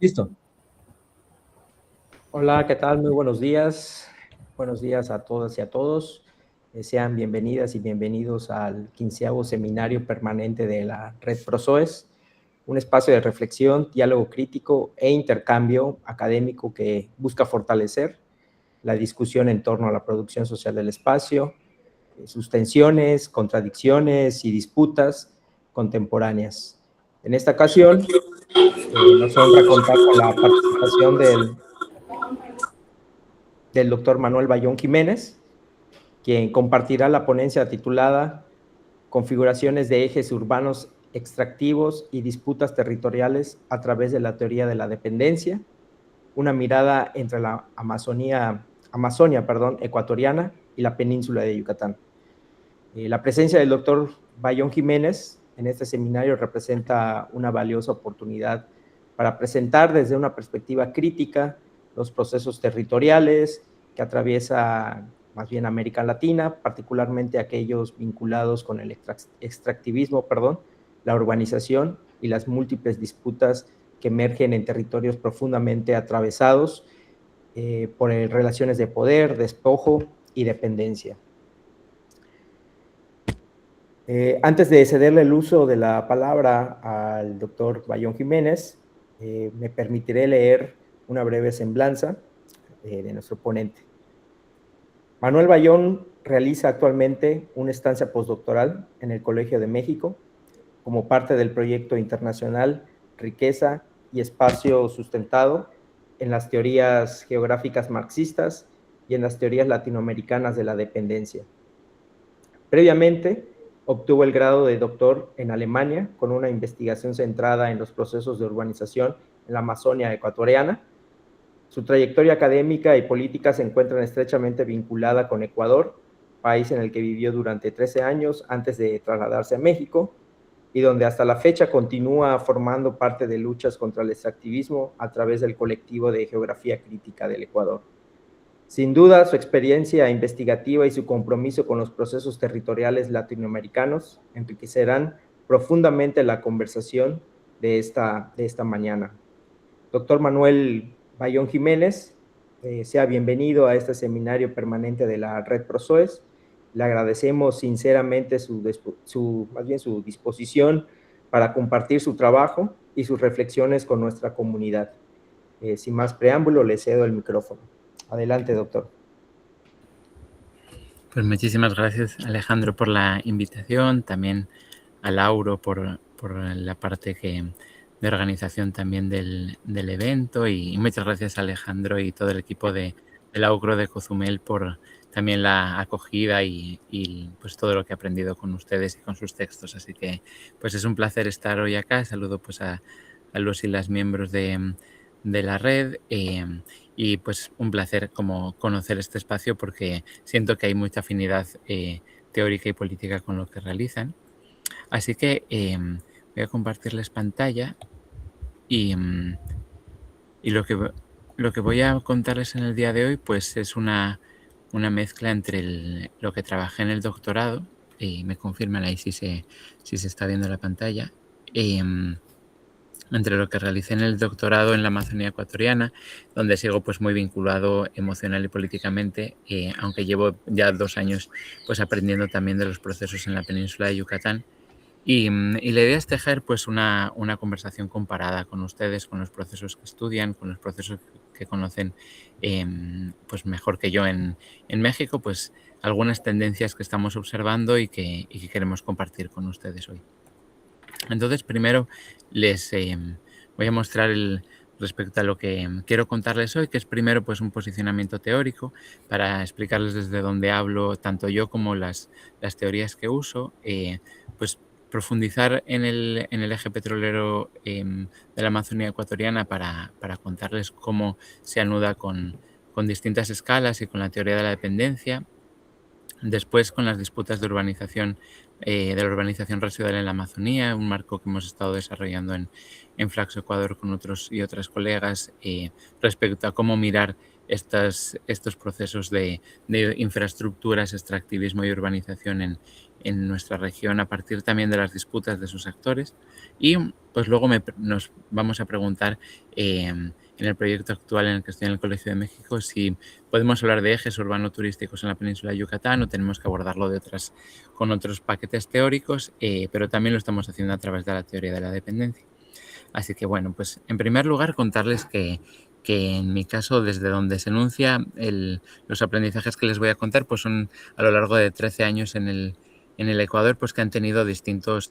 Listo. Hola, ¿qué tal? Muy buenos días. Buenos días a todas y a todos. Sean bienvenidas y bienvenidos al 15º Seminario Permanente de la Red ProSoes, un espacio de reflexión, diálogo crítico e intercambio académico que busca fortalecer la discusión en torno a la producción social del espacio, sus tensiones, contradicciones y disputas contemporáneas. En esta ocasión, nos honra contar con la participación del doctor Manuel Bayón Jiménez, quien compartirá la ponencia titulada Configuraciones de ejes urbanos extractivos y disputas territoriales a través de la teoría de la dependencia, una mirada entre la Amazonia ecuatoriana y la península de Yucatán. La presencia del doctor Bayón Jiménez en este seminario representa una valiosa oportunidad para presentar desde una perspectiva crítica los procesos territoriales que atraviesa más bien América Latina, particularmente aquellos vinculados con el extractivismo, la urbanización y las múltiples disputas que emergen en territorios profundamente atravesados por relaciones de poder, despojo y dependencia. Antes de cederle el uso de la palabra al doctor Bayón Jiménez, me permitiré leer una breve semblanza de nuestro ponente. Manuel Bayón realiza actualmente una estancia postdoctoral en el Colegio de México como parte del proyecto internacional Riqueza y Espacio Sustentado en las teorías geográficas marxistas y en las teorías latinoamericanas de la dependencia. Previamente, obtuvo el grado de doctor en Alemania con una investigación centrada en los procesos de urbanización en la Amazonia ecuatoriana. Su trayectoria académica y política se encuentran estrechamente vinculada con Ecuador, país en el que vivió durante 13 años antes de trasladarse a México y donde hasta la fecha continúa formando parte de luchas contra el extractivismo a través del colectivo de Geografía Crítica del Ecuador. Sin duda, su experiencia investigativa y su compromiso con los procesos territoriales latinoamericanos enriquecerán profundamente la conversación de esta mañana. Doctor Manuel Bayón Jiménez, sea bienvenido a este seminario permanente de la Red ProSoes. Le agradecemos sinceramente su disposición para compartir su trabajo y sus reflexiones con nuestra comunidad. Sin más preámbulo, le cedo el micrófono. Adelante, doctor. Pues muchísimas gracias, Alejandro, por la invitación, también a Lauro por la parte de organización también del evento, y muchas gracias a Alejandro y todo el equipo de la UCRO de Cozumel por también la acogida y pues todo lo que he aprendido con ustedes y con sus textos. Así que pues es un placer estar hoy acá. Saludo pues a los y las miembros de la red. Y pues un placer como conocer este espacio porque siento que hay mucha afinidad teórica y política con lo que realizan. Así que voy a compartirles pantalla y lo que voy a contarles en el día de hoy pues es una mezcla entre lo que trabajé en el doctorado, y me confirman ahí si se está viendo la pantalla, entre lo que realicé en el doctorado en la Amazonía ecuatoriana, donde sigo pues muy vinculado emocional y políticamente, aunque llevo ya 2 años pues aprendiendo también de los procesos en la península de Yucatán. Y la idea es tejer pues una conversación comparada con ustedes, con los procesos que estudian, con los procesos que conocen pues mejor que yo en México, pues algunas tendencias que estamos observando y que queremos compartir con ustedes hoy. Entonces, primero les voy a mostrar respecto a lo que quiero contarles hoy, que es primero pues un posicionamiento teórico para explicarles desde dónde hablo tanto yo como las teorías que uso, pues profundizar en el eje petrolero de la Amazonía ecuatoriana para contarles cómo se anuda con distintas escalas y con la teoría de la dependencia. Después, con las disputas de urbanización, de la urbanización residual en la Amazonía, un marco que hemos estado desarrollando en Flaxo Ecuador con otros y otras colegas, respecto a cómo mirar estos procesos de infraestructuras, extractivismo y urbanización en nuestra región a partir también de las disputas de sus actores. Y pues luego nos vamos a preguntar en el proyecto actual en el que estoy en el Colegio de México si podemos hablar de ejes urbano-turísticos en la península de Yucatán o tenemos que abordarlo con otros paquetes teóricos, pero también lo estamos haciendo a través de la teoría de la dependencia. Así que bueno, pues en primer lugar contarles que en mi caso, desde donde se enuncia los aprendizajes que les voy a contar, pues son a lo largo de 13 años en el Ecuador, pues que han tenido distintos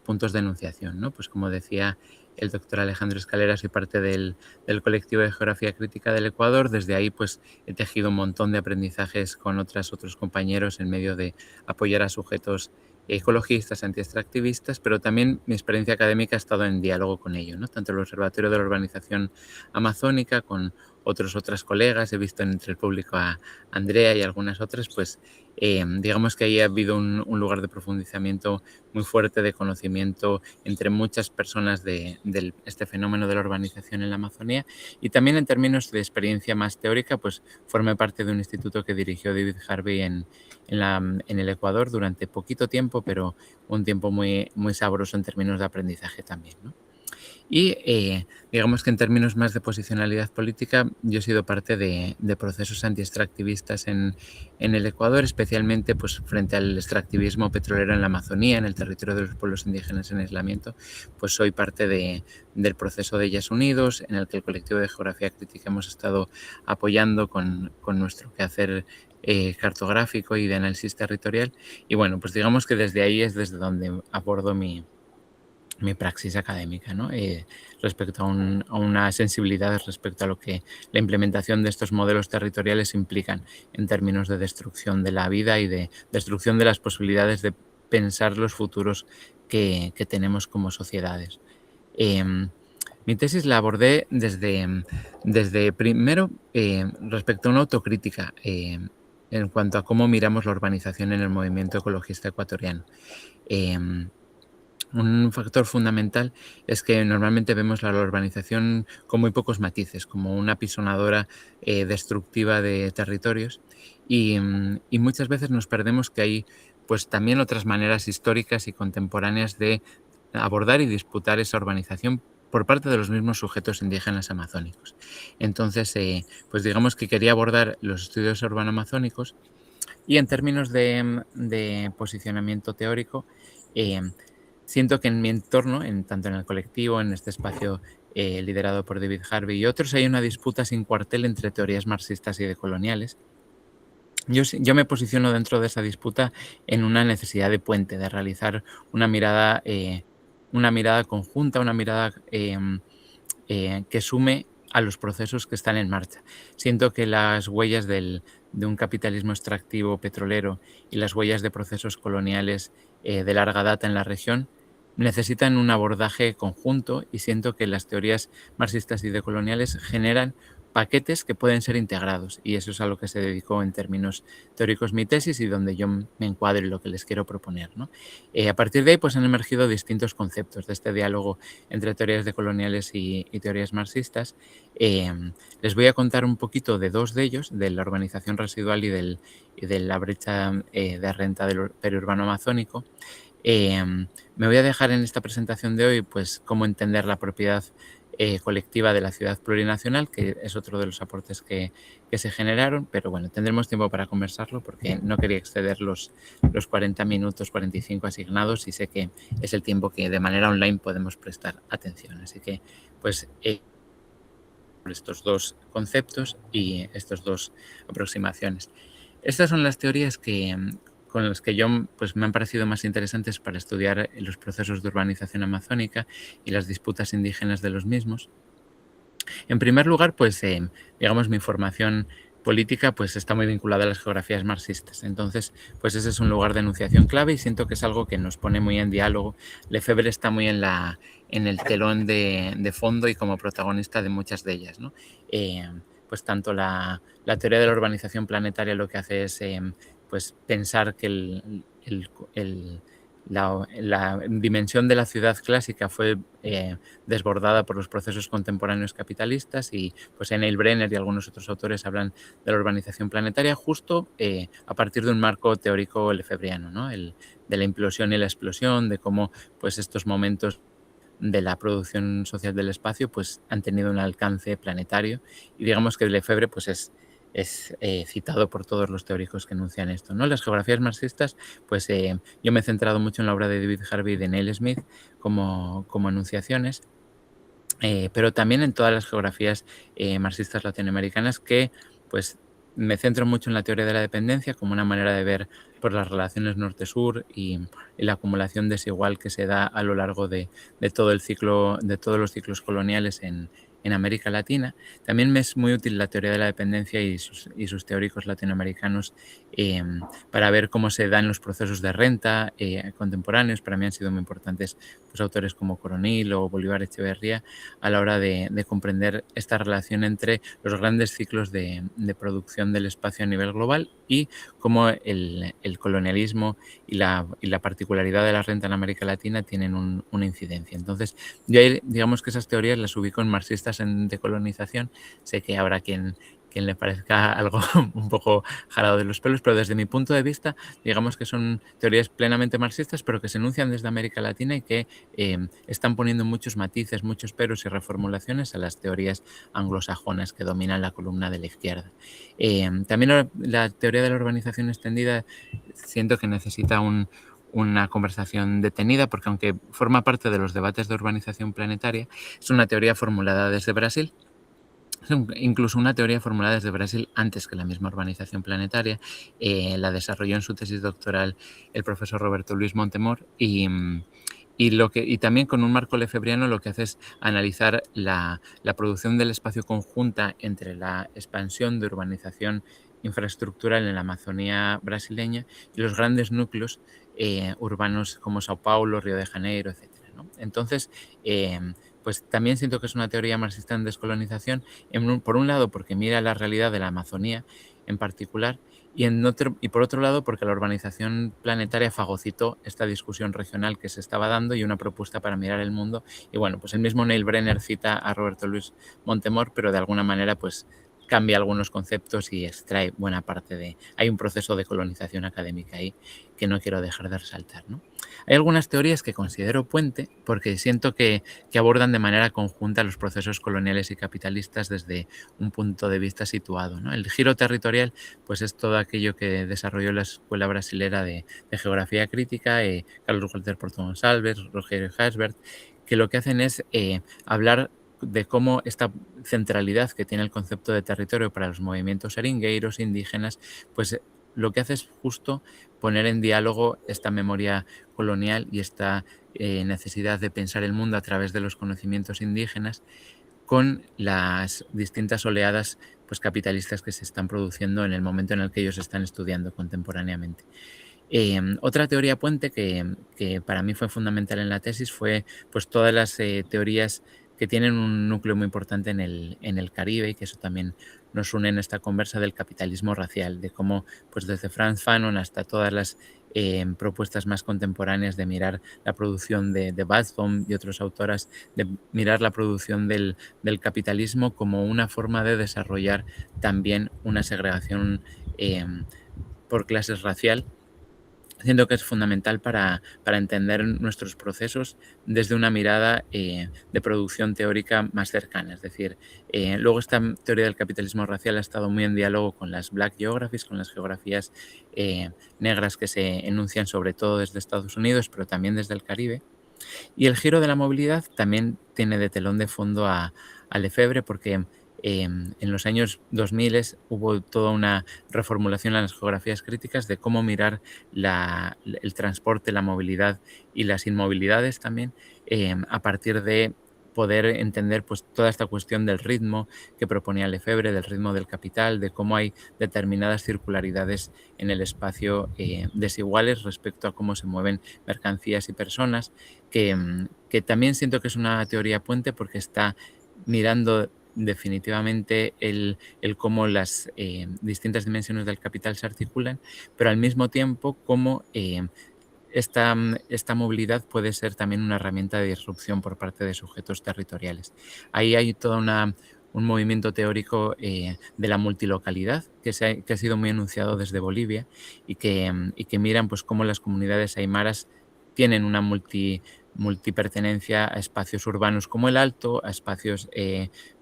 puntos de enunciación, ¿no? Pues como decía el doctor Alejandro Escalera, soy parte del colectivo de geografía crítica del Ecuador. Desde ahí pues he tejido un montón de aprendizajes con otros compañeros en medio de apoyar a sujetos ecologistas, antiextractivistas, pero también mi experiencia académica ha estado en diálogo con ello, ¿no? Tanto el Observatorio de la Urbanización Amazónica, con otras colegas, he visto entre el público a Andrea y algunas otras, pues digamos que ahí ha habido un lugar de profundizamiento muy fuerte, de conocimiento entre muchas personas de este fenómeno de la urbanización en la Amazonía, y también en términos de experiencia más teórica, pues formé parte de un instituto que dirigió David Harvey en el Ecuador durante poquito tiempo, pero un tiempo muy, muy sabroso en términos de aprendizaje también, ¿no? Y digamos que en términos más de posicionalidad política, yo he sido parte de procesos anti-extractivistas en el Ecuador, especialmente pues, frente al extractivismo petrolero en la Amazonía, en el territorio de los pueblos indígenas en aislamiento. Pues soy parte del proceso de Ellas Unidos, en el que el colectivo de geografía crítica hemos estado apoyando con nuestro quehacer cartográfico y de análisis territorial. Y bueno, pues digamos que desde ahí es desde donde abordo mi praxis académica, ¿no? Respecto a una sensibilidad respecto a lo que la implementación de estos modelos territoriales implican en términos de destrucción de la vida y de destrucción de las posibilidades de pensar los futuros que tenemos como sociedades. Mi tesis la abordé desde primero respecto a una autocrítica en cuanto a cómo miramos la urbanización en el movimiento ecologista ecuatoriano. Un factor fundamental es que normalmente vemos la urbanización con muy pocos matices, como una apisonadora destructiva de territorios, y muchas veces nos perdemos que hay pues también otras maneras históricas y contemporáneas de abordar y disputar esa urbanización por parte de los mismos sujetos indígenas amazónicos. Entonces, pues digamos que quería abordar los estudios urbano-amazónicos y en términos de posicionamiento teórico, eh, siento que en mi entorno, tanto en el colectivo, en este espacio liderado por David Harvey y otros, hay una disputa sin cuartel entre teorías marxistas y decoloniales. Yo me posiciono dentro de esa disputa en una necesidad de puente, de realizar una mirada conjunta, una mirada que sume a los procesos que están en marcha. Siento que las huellas de un capitalismo extractivo petrolero y las huellas de procesos coloniales de larga data en la región necesitan un abordaje conjunto, y siento que las teorías marxistas y decoloniales generan paquetes que pueden ser integrados, y eso es a lo que se dedicó en términos teóricos mi tesis y donde yo me encuadro en lo que les quiero proponer, ¿no? A partir de ahí pues han emergido distintos conceptos de este diálogo entre teorías decoloniales y teorías marxistas. Les voy a contar un poquito de dos de ellos, de la urbanización residual y de la brecha de renta del periurbano amazónico. Me voy a dejar en esta presentación de hoy pues cómo entender la propiedad colectiva de la ciudad plurinacional, que es otro de los aportes que se generaron, pero bueno, tendremos tiempo para conversarlo porque no quería exceder los 40 minutos, 45 asignados, y sé que es el tiempo que de manera online podemos prestar atención. Así que pues estos dos conceptos y estas dos aproximaciones. Estas son las teorías con las que yo pues, me han parecido más interesantes para estudiar los procesos de urbanización amazónica y las disputas indígenas de los mismos. En primer lugar, pues digamos mi formación política pues está muy vinculada a las geografías marxistas. Entonces, pues ese es un lugar de enunciación clave y siento que es algo que nos pone muy en diálogo. Lefebvre está muy en el telón de fondo y como protagonista de muchas de ellas, ¿no? Pues tanto la teoría de la urbanización planetaria lo que hace es pues pensar que la dimensión de la ciudad clásica fue desbordada por los procesos contemporáneos capitalistas y pues Neil Brenner y algunos otros autores hablan de la urbanización planetaria justo a partir de un marco teórico lefebvriano, ¿no? De la implosión y la explosión, de cómo pues estos momentos de la producción social del espacio pues han tenido un alcance planetario y digamos que Lefebvre pues es citado por todos los teóricos que enuncian esto, ¿no? Las geografías marxistas, pues yo me he centrado mucho en la obra de David Harvey y de Neil Smith como enunciaciones, pero también en todas las geografías marxistas latinoamericanas que pues me centro mucho en la teoría de la dependencia como una manera de ver por las relaciones norte-sur y la acumulación desigual que se da a lo largo de todo el ciclo, de todos los ciclos coloniales en América Latina. También me es muy útil la teoría de la dependencia y sus teóricos latinoamericanos para ver cómo se dan los procesos de renta contemporáneos. Para mí han sido muy importantes pues, autores como Coronil o Bolívar Echeverría a la hora de comprender esta relación entre los grandes ciclos de producción del espacio a nivel global y cómo el colonialismo y la particularidad de la renta en América Latina tienen una incidencia. Entonces, yo ahí, digamos que esas teorías las ubico en marxistas en decolonización. Sé que habrá quien le parezca algo un poco jalado de los pelos, pero desde mi punto de vista, digamos que son teorías plenamente marxistas, pero que se enuncian desde América Latina y que están poniendo muchos matices, muchos peros y reformulaciones a las teorías anglosajonas que dominan la columna de la izquierda. También la teoría de la urbanización extendida siento que necesita una conversación detenida porque aunque forma parte de los debates de urbanización planetaria, es una teoría formulada desde Brasil. Es incluso una teoría formulada desde Brasil antes que la misma urbanización planetaria. La desarrolló en su tesis doctoral el profesor Roberto Luis Montemor y también con un marco lefebvriano lo que hace es analizar la producción del espacio conjunta entre la expansión de urbanización infraestructural en la Amazonía brasileña y los grandes núcleos urbanos como Sao Paulo, Río de Janeiro, etcétera, ¿no? Entonces, pues también siento que es una teoría marxista en descolonización, por un lado porque mira la realidad de la Amazonía en particular y por otro lado porque la urbanización planetaria fagocitó esta discusión regional que se estaba dando y una propuesta para mirar el mundo. Y bueno, pues el mismo Neil Brenner cita a Roberto Luis Montemor, pero de alguna manera pues cambia algunos conceptos y extrae buena parte de... Hay un proceso de colonización académica ahí que no quiero dejar de resaltar, ¿no? Hay algunas teorías que considero puente porque siento que abordan de manera conjunta los procesos coloniales y capitalistas desde un punto de vista situado, ¿no? El giro territorial pues es todo aquello que desarrolló la Escuela Brasilera de Geografía Crítica, Carlos Walter Porto Gonçalves, Rogerio Hasbert, que lo que hacen es hablar de cómo esta centralidad que tiene el concepto de territorio para los movimientos seringueiros, indígenas, pues lo que hace es justo poner en diálogo esta memoria colonial y esta necesidad de pensar el mundo a través de los conocimientos indígenas con las distintas oleadas pues, capitalistas que se están produciendo en el momento en el que ellos están estudiando contemporáneamente. Otra teoría puente que para mí fue fundamental en la tesis fue pues, todas las teorías que tienen un núcleo muy importante en el Caribe y que eso también nos une en esta conversa del capitalismo racial, de cómo pues desde Franz Fanon hasta todas las propuestas más contemporáneas de mirar la producción de Bascom y otras autoras, de mirar la producción del capitalismo como una forma de desarrollar también una segregación por clases racial. Siento que es fundamental para entender nuestros procesos desde una mirada de producción teórica más cercana. Es decir, luego esta teoría del capitalismo racial ha estado muy en diálogo con las Black Geographies, con las geografías negras que se enuncian sobre todo desde Estados Unidos, pero también desde el Caribe. Y el giro de la movilidad también tiene de telón de fondo a Lefebvre porque en los años 2000 hubo toda una reformulación en las geografías críticas de cómo mirar el transporte, la movilidad y las inmovilidades también a partir de poder entender pues, toda esta cuestión del ritmo que proponía Lefebvre, del ritmo del capital, de cómo hay determinadas circularidades en el espacio desiguales respecto a cómo se mueven mercancías y personas, que también siento que es una teoría puente porque está mirando definitivamente el cómo las distintas dimensiones del capital se articulan, pero al mismo tiempo cómo esta movilidad puede ser también una herramienta de disrupción por parte de sujetos territoriales. Ahí hay todo un movimiento teórico de la multilocalidad que ha sido muy enunciado desde Bolivia y que miran pues cómo las comunidades aymaras tienen una multipertenencia a espacios urbanos como el Alto, a espacios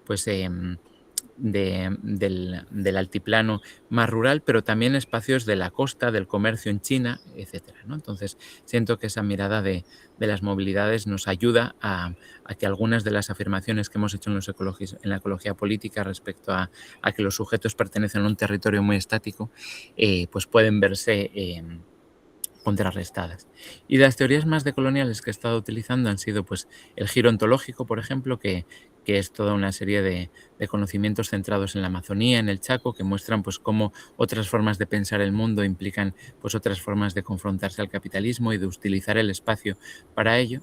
pues del altiplano más rural, pero también espacios de la costa, del comercio en China, etcétera, ¿no? Entonces, siento que esa mirada de las movilidades nos ayuda a que algunas de las afirmaciones que hemos hecho en la ecología política respecto a que los sujetos pertenecen a un territorio muy estático, pues pueden verse contrarrestadas. Y las teorías más decoloniales que he estado utilizando han sido pues el giro ontológico, por ejemplo, que es toda una serie de conocimientos centrados en la Amazonía, en el Chaco, que muestran pues cómo otras formas de pensar el mundo implican pues otras formas de confrontarse al capitalismo y de utilizar el espacio para ello.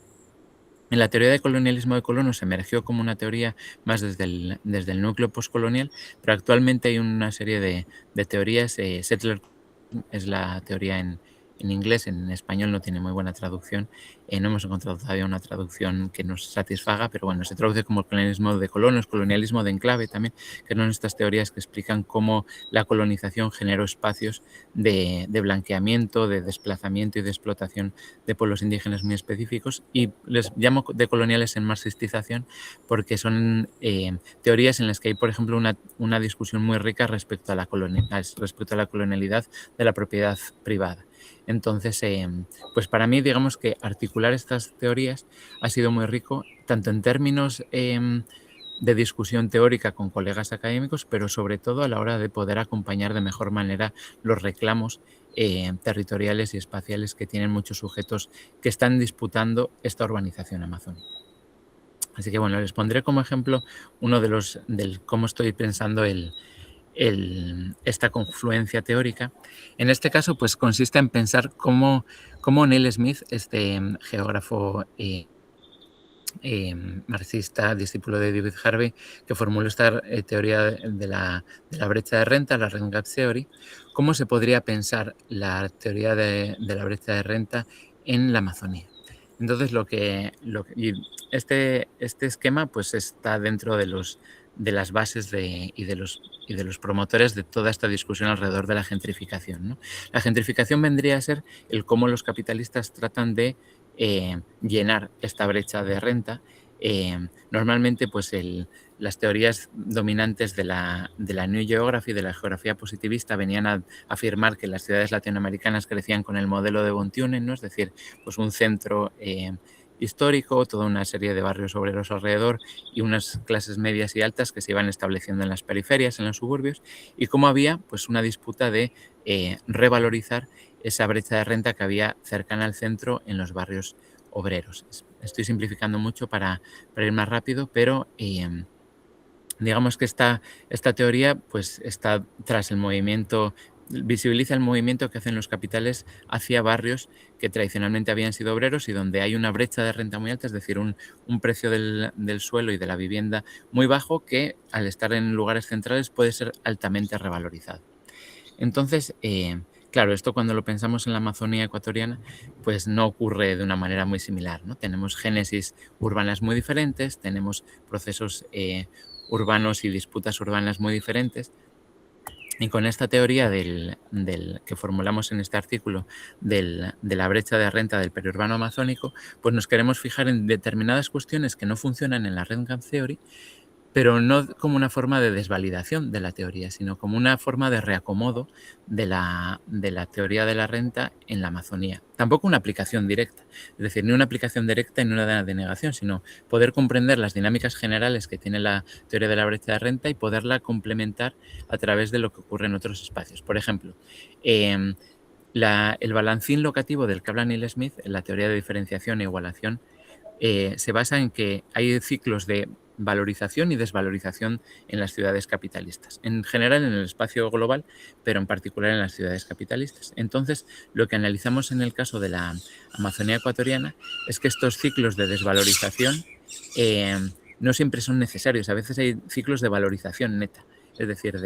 En la teoría de colonialismo de colonos emergió como una teoría más desde el núcleo postcolonial, pero actualmente hay una serie de teorías. Settler es la teoría en inglés, en español no tiene muy buena traducción. No hemos encontrado todavía una traducción que nos satisfaga, pero bueno, se traduce como colonialismo de colonos, colonialismo de enclave también, que son estas teorías que explican cómo la colonización generó espacios de blanqueamiento, de desplazamiento y de explotación de pueblos indígenas muy específicos, y les llamo decoloniales en marxistización porque son teorías en las que hay, por ejemplo, una discusión muy rica respecto a la colonialidad de la propiedad privada. Entonces, pues para mí, digamos que articular estas teorías ha sido muy rico, tanto en términos de discusión teórica con colegas académicos, pero sobre todo a la hora de poder acompañar de mejor manera los reclamos territoriales y espaciales que tienen muchos sujetos que están disputando esta urbanización amazónica. Así que bueno, les pondré como ejemplo uno del cómo estoy pensando esta confluencia teórica. En este caso, pues consiste en pensar cómo Neil Smith, este geógrafo marxista, discípulo de David Harvey, que formuló esta teoría de la brecha de renta, la Rent Gap Theory, cómo se podría pensar la teoría de la brecha de renta en la Amazonía. Entonces, este esquema pues está dentro de las bases y de los promotores de toda esta discusión alrededor de la gentrificación, ¿no? La gentrificación vendría a ser el cómo los capitalistas tratan de llenar esta brecha de renta. Normalmente, pues las teorías dominantes de la New Geography, de la geografía positivista, venían a afirmar que las ciudades latinoamericanas crecían con el modelo de von Thunen, ¿no? Es decir, pues un centro histórico, toda una serie de barrios obreros alrededor y unas clases medias y altas que se iban estableciendo en las periferias, en los suburbios, y cómo había pues una disputa de revalorizar esa brecha de renta que había cercana al centro en los barrios obreros. Estoy simplificando mucho para ir más rápido, pero digamos que esta teoría pues está tras el movimiento, visibiliza el movimiento que hacen los capitales hacia barrios que tradicionalmente habían sido obreros y donde hay una brecha de renta muy alta, es decir, un precio del suelo y de la vivienda muy bajo que al estar en lugares centrales puede ser altamente revalorizado. Entonces, claro, esto cuando lo pensamos en la Amazonía ecuatoriana, pues no ocurre de una manera muy similar, ¿no? Tenemos génesis urbanas muy diferentes, tenemos procesos urbanos y disputas urbanas muy diferentes. Y con esta teoría que formulamos en este artículo de la brecha de renta del periurbano amazónico, pues nos queremos fijar en determinadas cuestiones que no funcionan en la Rent Gap Theory, pero no como una forma de desvalidación de la teoría, sino como una forma de reacomodo de la teoría de la renta en la Amazonía. Tampoco una aplicación directa, es decir, ni una aplicación directa ni una denegación, sino poder comprender las dinámicas generales que tiene la teoría de la brecha de renta y poderla complementar a través de lo que ocurre en otros espacios. Por ejemplo, el balancín locativo del que habla Neil Smith, en la teoría de diferenciación e igualación, se basa en que hay ciclos de valorización y desvalorización en las ciudades capitalistas, en general en el espacio global, pero en particular en las ciudades capitalistas. Entonces, lo que analizamos en el caso de la Amazonía ecuatoriana es que estos ciclos de desvalorización no siempre son necesarios, a veces hay ciclos de valorización neta. es decir,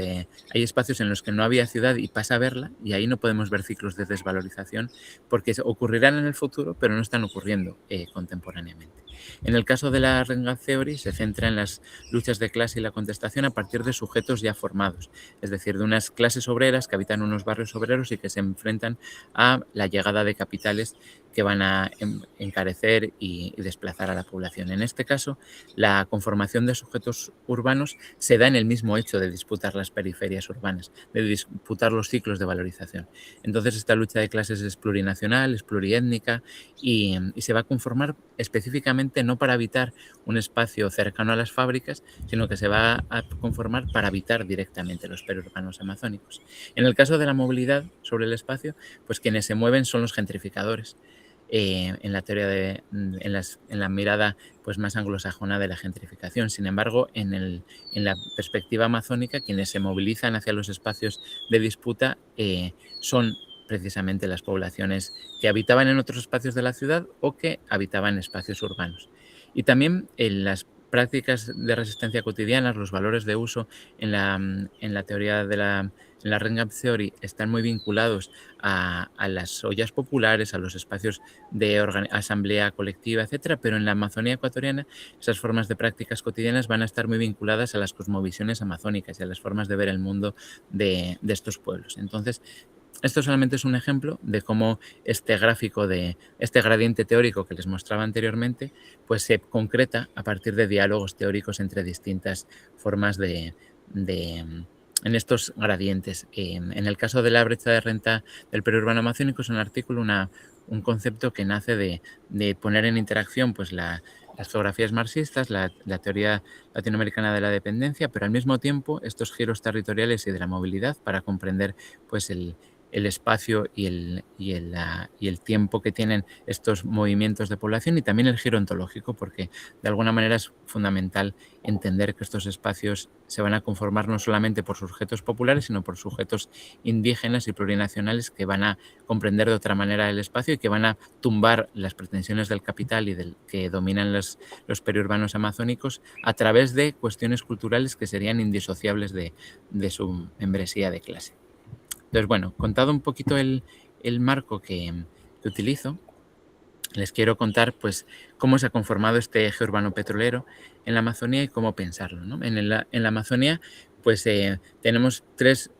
hay espacios en los que no había ciudad y pasa a verla, y ahí no podemos ver ciclos de desvalorización porque ocurrirán en el futuro, pero no están ocurriendo contemporáneamente. En el caso de la Ring Gap Theory se centra en las luchas de clase y la contestación a partir de sujetos ya formados, es decir, de unas clases obreras que habitan unos barrios obreros y que se enfrentan a la llegada de capitales que van a encarecer y desplazar a la población. En este caso, la conformación de sujetos urbanos se da en el mismo hecho de disputar las periferias urbanas, de disputar los ciclos de valorización. Entonces, esta lucha de clases es plurinacional, es pluriétnica y se va a conformar específicamente no para habitar un espacio cercano a las fábricas, sino que se va a conformar para habitar directamente los periurbanos amazónicos. En el caso de la movilidad sobre el espacio, pues quienes se mueven son los gentrificadores. En la teoría en la mirada pues más anglosajona de la gentrificación. Sin embargo, en la perspectiva amazónica, quienes se movilizan hacia los espacios de disputa son precisamente las poblaciones que habitaban en otros espacios de la ciudad o que habitaban en espacios urbanos. Y también en las prácticas de resistencia cotidianas, los valores de uso en la teoría de en la Ring Gap Theory están muy vinculados a las ollas populares, a los espacios de asamblea colectiva, etcétera, pero en la Amazonía ecuatoriana esas formas de prácticas cotidianas van a estar muy vinculadas a las cosmovisiones amazónicas y a las formas de ver el mundo de estos pueblos. Entonces, esto solamente es un ejemplo de cómo este gráfico de este gradiente teórico que les mostraba anteriormente, pues se concreta a partir de diálogos teóricos entre distintas formas en estos gradientes. En el caso de la brecha de renta del periurbano amazónico es un artículo, un concepto que nace de poner en interacción pues las geografías marxistas, la teoría latinoamericana de la dependencia, pero al mismo tiempo estos giros territoriales y de la movilidad para comprender pues el espacio y el tiempo que tienen estos movimientos de población, y también el giro ontológico, porque de alguna manera es fundamental entender que estos espacios se van a conformar no solamente por sujetos populares, sino por sujetos indígenas y plurinacionales que van a comprender de otra manera el espacio y que van a tumbar las pretensiones del capital y del que dominan los periurbanos amazónicos a través de cuestiones culturales que serían indisociables de su membresía de clase. Entonces, bueno, contado un poquito el marco que utilizo, les quiero contar pues cómo se ha conformado este eje urbano petrolero en la Amazonía y cómo pensarlo, ¿no? En la Amazonía pues tenemos tres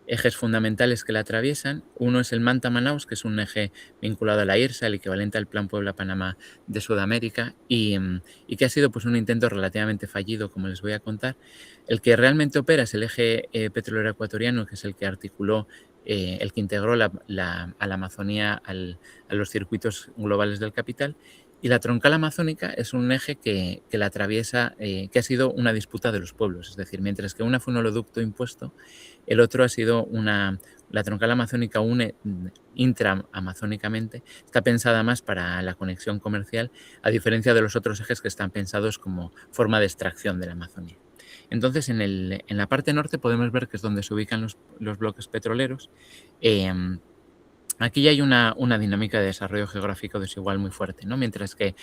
ejes fundamentales que la atraviesan. Uno es el Manta-Manaus, que es un eje vinculado a la IRSA, el equivalente al Plan Puebla-Panamá de Sudamérica, y que ha sido pues un intento relativamente fallido, como les voy a contar. El que realmente opera es el eje petrolero ecuatoriano, que es el que articuló, el que integró a la Amazonía a los circuitos globales del capital. Y la troncal amazónica es un eje que la atraviesa, que ha sido una disputa de los pueblos. Es decir, mientras que una fue un oleoducto impuesto, el otro ha sido la troncal amazónica une intraamazónicamente, está pensada más para la conexión comercial, a diferencia de los otros ejes que están pensados como forma de extracción de la Amazonía. Entonces, en la parte norte podemos ver que es donde se ubican los bloques petroleros. Aquí ya hay una dinámica de desarrollo geográfico desigual muy fuerte, ¿no? Mientras que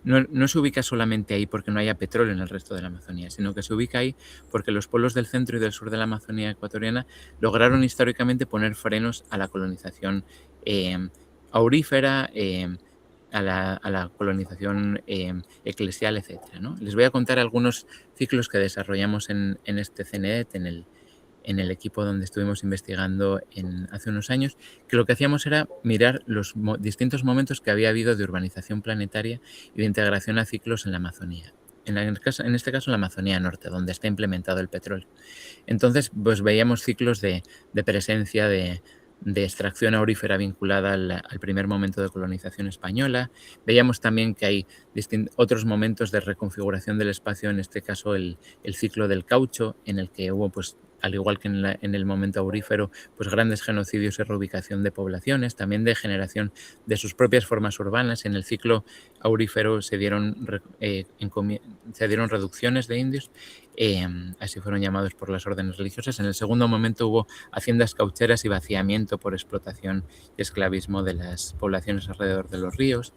no se ubica solamente ahí porque no haya petróleo en el resto de la Amazonía, sino que se ubica ahí porque los pueblos del centro y del sur de la Amazonía ecuatoriana lograron históricamente poner frenos a la colonización aurífera, a la colonización eclesial, etcétera, ¿no? Les voy a contar algunos ciclos que desarrollamos en este CNET, en el equipo donde estuvimos investigando hace unos años, que lo que hacíamos era mirar los distintos momentos que había habido de urbanización planetaria y de integración a ciclos en la Amazonía. En este caso, la Amazonía Norte, donde está implementado el petróleo. Entonces, pues veíamos ciclos de presencia de extracción aurífera vinculada al primer momento de colonización española. Veíamos también que hay otros momentos de reconfiguración del espacio, en este caso el ciclo del caucho, en el que hubo, pues, al igual que en el momento aurífero, pues grandes genocidios y reubicación de poblaciones, también de generación de sus propias formas urbanas. En el ciclo aurífero se dieron reducciones de indios así fueron llamados por las órdenes religiosas. En el segundo momento hubo haciendas caucheras y vaciamiento por explotación y esclavismo de las poblaciones alrededor de los ríos.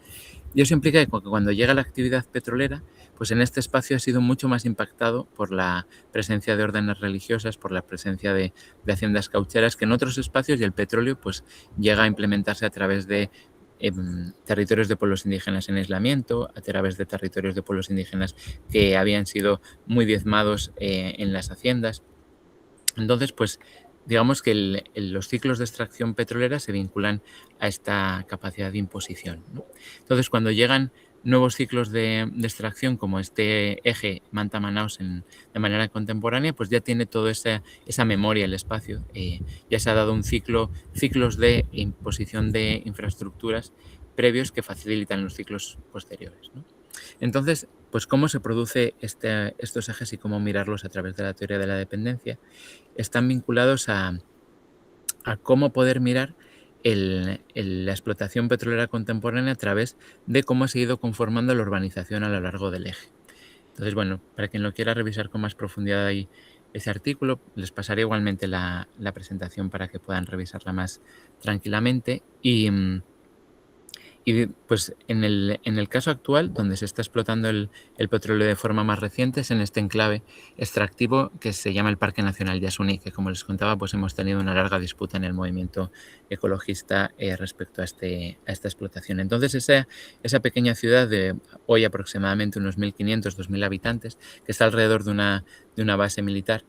Y eso implica que cuando llega la actividad petrolera, pues en este espacio ha sido mucho más impactado por la presencia de órdenes religiosas, por la presencia de haciendas caucheras, que en otros espacios, y el petróleo pues llega a implementarse a través de territorios de pueblos indígenas en aislamiento, a través de territorios de pueblos indígenas que habían sido muy diezmados en las haciendas. Entonces, pues digamos que los ciclos de extracción petrolera se vinculan a esta capacidad de imposición, ¿no? Entonces, cuando llegan nuevos ciclos de extracción, como este eje Manta-Manaos de manera contemporánea, pues ya tiene toda esa memoria el espacio. Ya se ha dado ciclos de imposición de infraestructuras previos que facilitan los ciclos posteriores, ¿no? Entonces, pues cómo se produce estos ejes y cómo mirarlos a través de la teoría de la dependencia están vinculados a cómo poder mirar la explotación petrolera contemporánea a través de cómo se ha ido conformando la urbanización a lo largo del eje. Entonces, bueno, para quien lo quiera revisar con más profundidad ahí ese artículo, les pasaré igualmente la presentación para que puedan revisarla más tranquilamente. Y pues en el caso actual, donde se está explotando el petróleo de forma más reciente, es en este enclave extractivo que se llama el Parque Nacional Yasuní, que como les contaba, pues hemos tenido una larga disputa en el movimiento ecologista respecto a esta explotación. Entonces esa pequeña ciudad de hoy aproximadamente unos 1.500, 2.000 habitantes, que está alrededor de una base militar,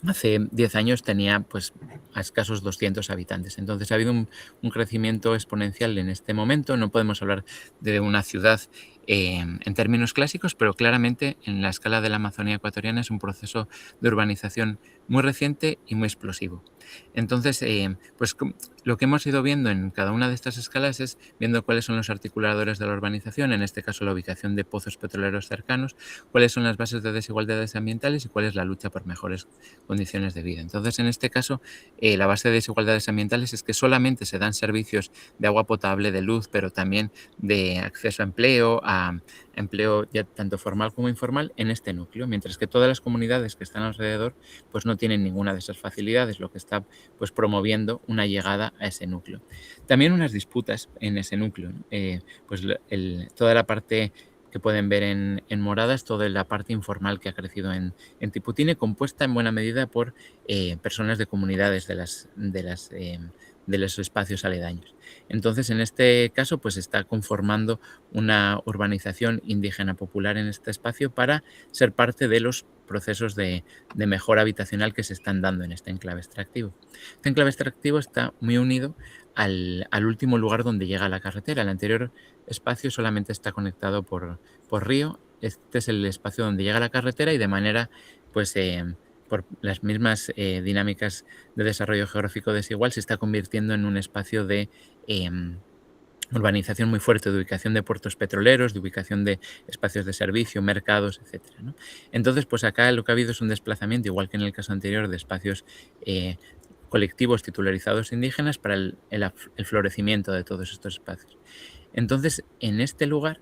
hace 10 años tenía pues a escasos 200 habitantes. Entonces ha habido un crecimiento exponencial en este momento. No podemos hablar de una ciudad en términos clásicos, pero claramente en la escala de la Amazonía ecuatoriana es un proceso de urbanización muy reciente y muy explosivo. Entonces, pues lo que hemos ido viendo en cada una de estas escalas es viendo cuáles son los articuladores de la urbanización, en este caso la ubicación de pozos petroleros cercanos, cuáles son las bases de desigualdades ambientales y cuál es la lucha por mejores condiciones de vida. Entonces, en este caso, la base de desigualdades ambientales es que solamente se dan servicios de agua potable, de luz, pero también de acceso a empleo ya tanto formal como informal en este núcleo, mientras que todas las comunidades que están alrededor pues no tienen ninguna de esas facilidades, lo que está pues promoviendo una llegada a ese núcleo. También unas disputas en ese núcleo, ¿no? Pues toda la parte que pueden ver en moradas, toda la parte informal que ha crecido en Tiputine, compuesta en buena medida por personas de comunidades de los espacios aledaños. Entonces, en este caso, pues está conformando una urbanización indígena popular en este espacio para ser parte de los procesos de mejora habitacional que se están dando en este enclave extractivo. Este enclave extractivo está muy unido al último lugar donde llega la carretera. El anterior espacio solamente está conectado por río. Este es el espacio donde llega la carretera y de manera, pues, por las mismas dinámicas de desarrollo geográfico desigual, se está convirtiendo en un espacio de urbanización muy fuerte, de ubicación de puertos petroleros, de ubicación de espacios de servicio, mercados, etcétera, ¿no? Entonces, pues acá lo que ha habido es un desplazamiento, igual que en el caso anterior, de espacios colectivos titularizados indígenas para el florecimiento de todos estos espacios. Entonces, en este lugar,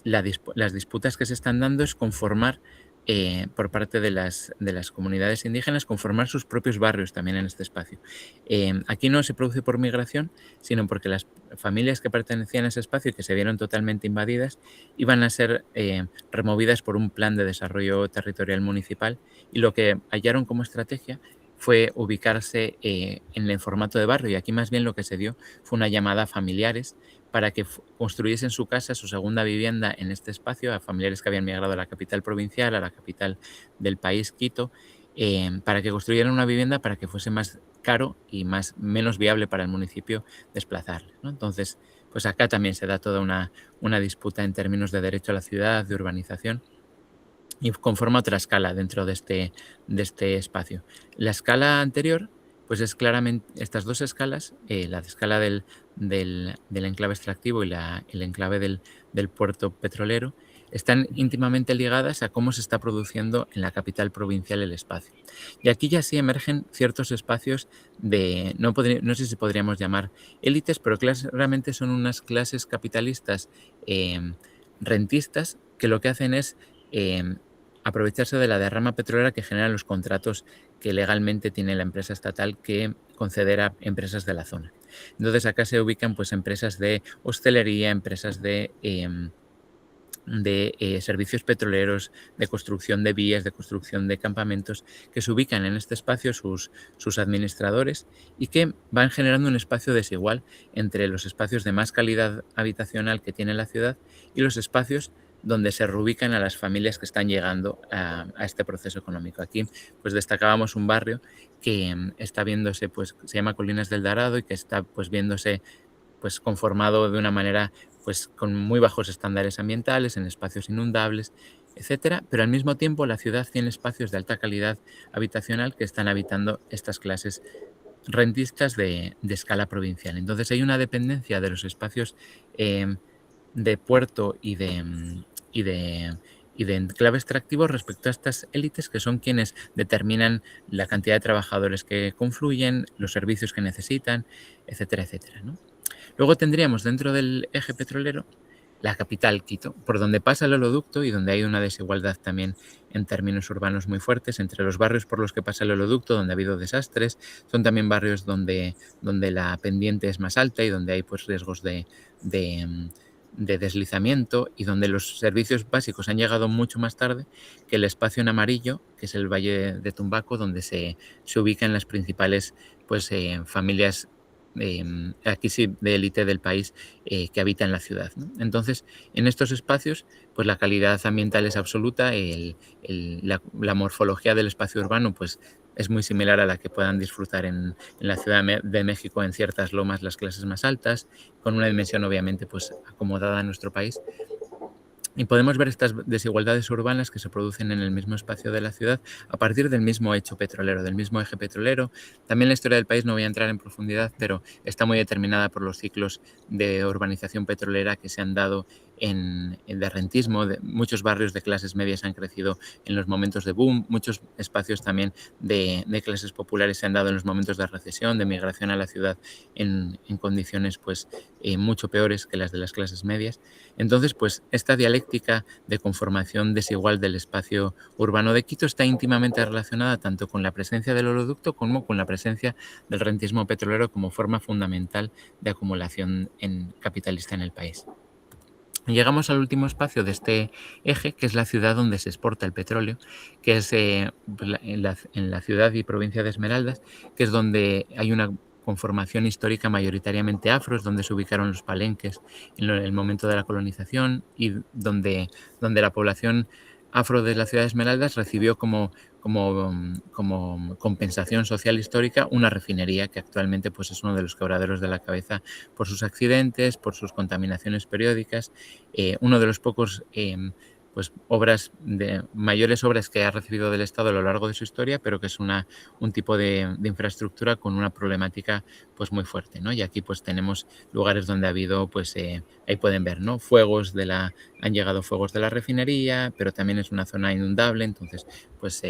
las disputas que se están dando es conformar, por parte de las comunidades indígenas, conformar sus propios barrios también en este espacio. Aquí no se produce por migración, sino porque las familias que pertenecían a ese espacio y que se vieron totalmente invadidas iban a ser removidas por un plan de desarrollo territorial municipal, y lo que hallaron como estrategia fue ubicarse en el formato de barrio, y aquí más bien lo que se dio fue una llamada a familiares para que construyesen su casa, su segunda vivienda en este espacio, a familiares que habían migrado a la capital provincial, a la capital del país, Quito, para que construyeran una vivienda para que fuese más caro y menos viable para el municipio desplazarles, ¿no? Entonces, pues acá también se da toda una disputa en términos de derecho a la ciudad, de urbanización, y conforma otra escala dentro de este espacio. La escala anterior, pues es claramente estas dos escalas, la escala del enclave extractivo y el enclave del puerto petrolero, están íntimamente ligadas a cómo se está produciendo en la capital provincial el espacio. Y aquí ya sí emergen ciertos espacios no sé si podríamos llamar élites, pero claramente son unas clases capitalistas rentistas que lo que hacen es aprovecharse de la derrama petrolera que generan los contratos que legalmente tiene la empresa estatal que conceder a empresas de la zona. Entonces acá se ubican pues empresas de hostelería, empresas de servicios petroleros, de construcción de vías, de construcción de campamentos, que se ubican en este espacio sus administradores y que van generando un espacio desigual entre los espacios de más calidad habitacional que tiene la ciudad y los espacios donde se reubican a las familias que están llegando a este proceso económico. Aquí pues destacábamos un barrio que está viéndose, pues se llama Colinas del Dorado y que está pues viéndose pues conformado de una manera pues con muy bajos estándares ambientales, en espacios inundables, etcétera, pero al mismo tiempo la ciudad tiene espacios de alta calidad habitacional que están habitando estas clases rentistas de escala provincial. Entonces hay una dependencia de los espacios eh, de puerto y de enclave extractivo respecto a estas élites que son quienes determinan la cantidad de trabajadores que confluyen, los servicios que necesitan, etcétera, etcétera, ¿no? Luego tendríamos dentro del eje petrolero la capital, Quito, por donde pasa el oleoducto y donde hay una desigualdad también en términos urbanos muy fuertes entre los barrios por los que pasa el oleoducto, donde ha habido desastres, son también barrios donde la pendiente es más alta y donde hay pues riesgos de, de deslizamiento y donde los servicios básicos han llegado mucho más tarde que el espacio en amarillo, que es el Valle de Tumbaco, donde se ubican las principales pues, familias aquí sí de élite del país que habita en la ciudad, ¿no? Entonces, en estos espacios, pues la calidad ambiental es absoluta, la morfología del espacio urbano, pues es muy similar a la que puedan disfrutar en la Ciudad de México, en ciertas lomas, las clases más altas, con una dimensión obviamente pues acomodada a nuestro país. Y podemos ver estas desigualdades urbanas que se producen en el mismo espacio de la ciudad a partir del mismo hecho petrolero, del mismo eje petrolero. También la historia del país no voy a entrar en profundidad, pero está muy determinada por los ciclos de urbanización petrolera que se han dado de rentismo. Muchos barrios de clases medias han crecido en los momentos de boom, muchos espacios también de clases populares se han dado en los momentos de recesión, de migración a la ciudad en condiciones pues, mucho peores que las de las clases medias. Entonces, pues esta dialéctica de conformación desigual del espacio urbano de Quito está íntimamente relacionada tanto con la presencia del oleoducto como con la presencia del rentismo petrolero como forma fundamental de acumulación capitalista en el país. Llegamos al último espacio de este eje, que es la ciudad donde se exporta el petróleo, que es en la ciudad y provincia de Esmeraldas, que es donde hay una conformación histórica mayoritariamente afro, es donde se ubicaron los palenques en el momento de la colonización y donde la población afro de la ciudad de Esmeraldas recibió como compensación social histórica una refinería que actualmente pues, es uno de los quebraderos de la cabeza por sus accidentes, por sus contaminaciones periódicas, uno de los pocos pues, mayores obras que ha recibido del Estado a lo largo de su historia, pero que es un tipo de infraestructura con una problemática pues, muy fuerte, ¿no? Y aquí pues, tenemos lugares donde ha habido, pues ahí pueden ver, ¿no? Han llegado fuegos de la refinería, pero también es una zona inundable, entonces pues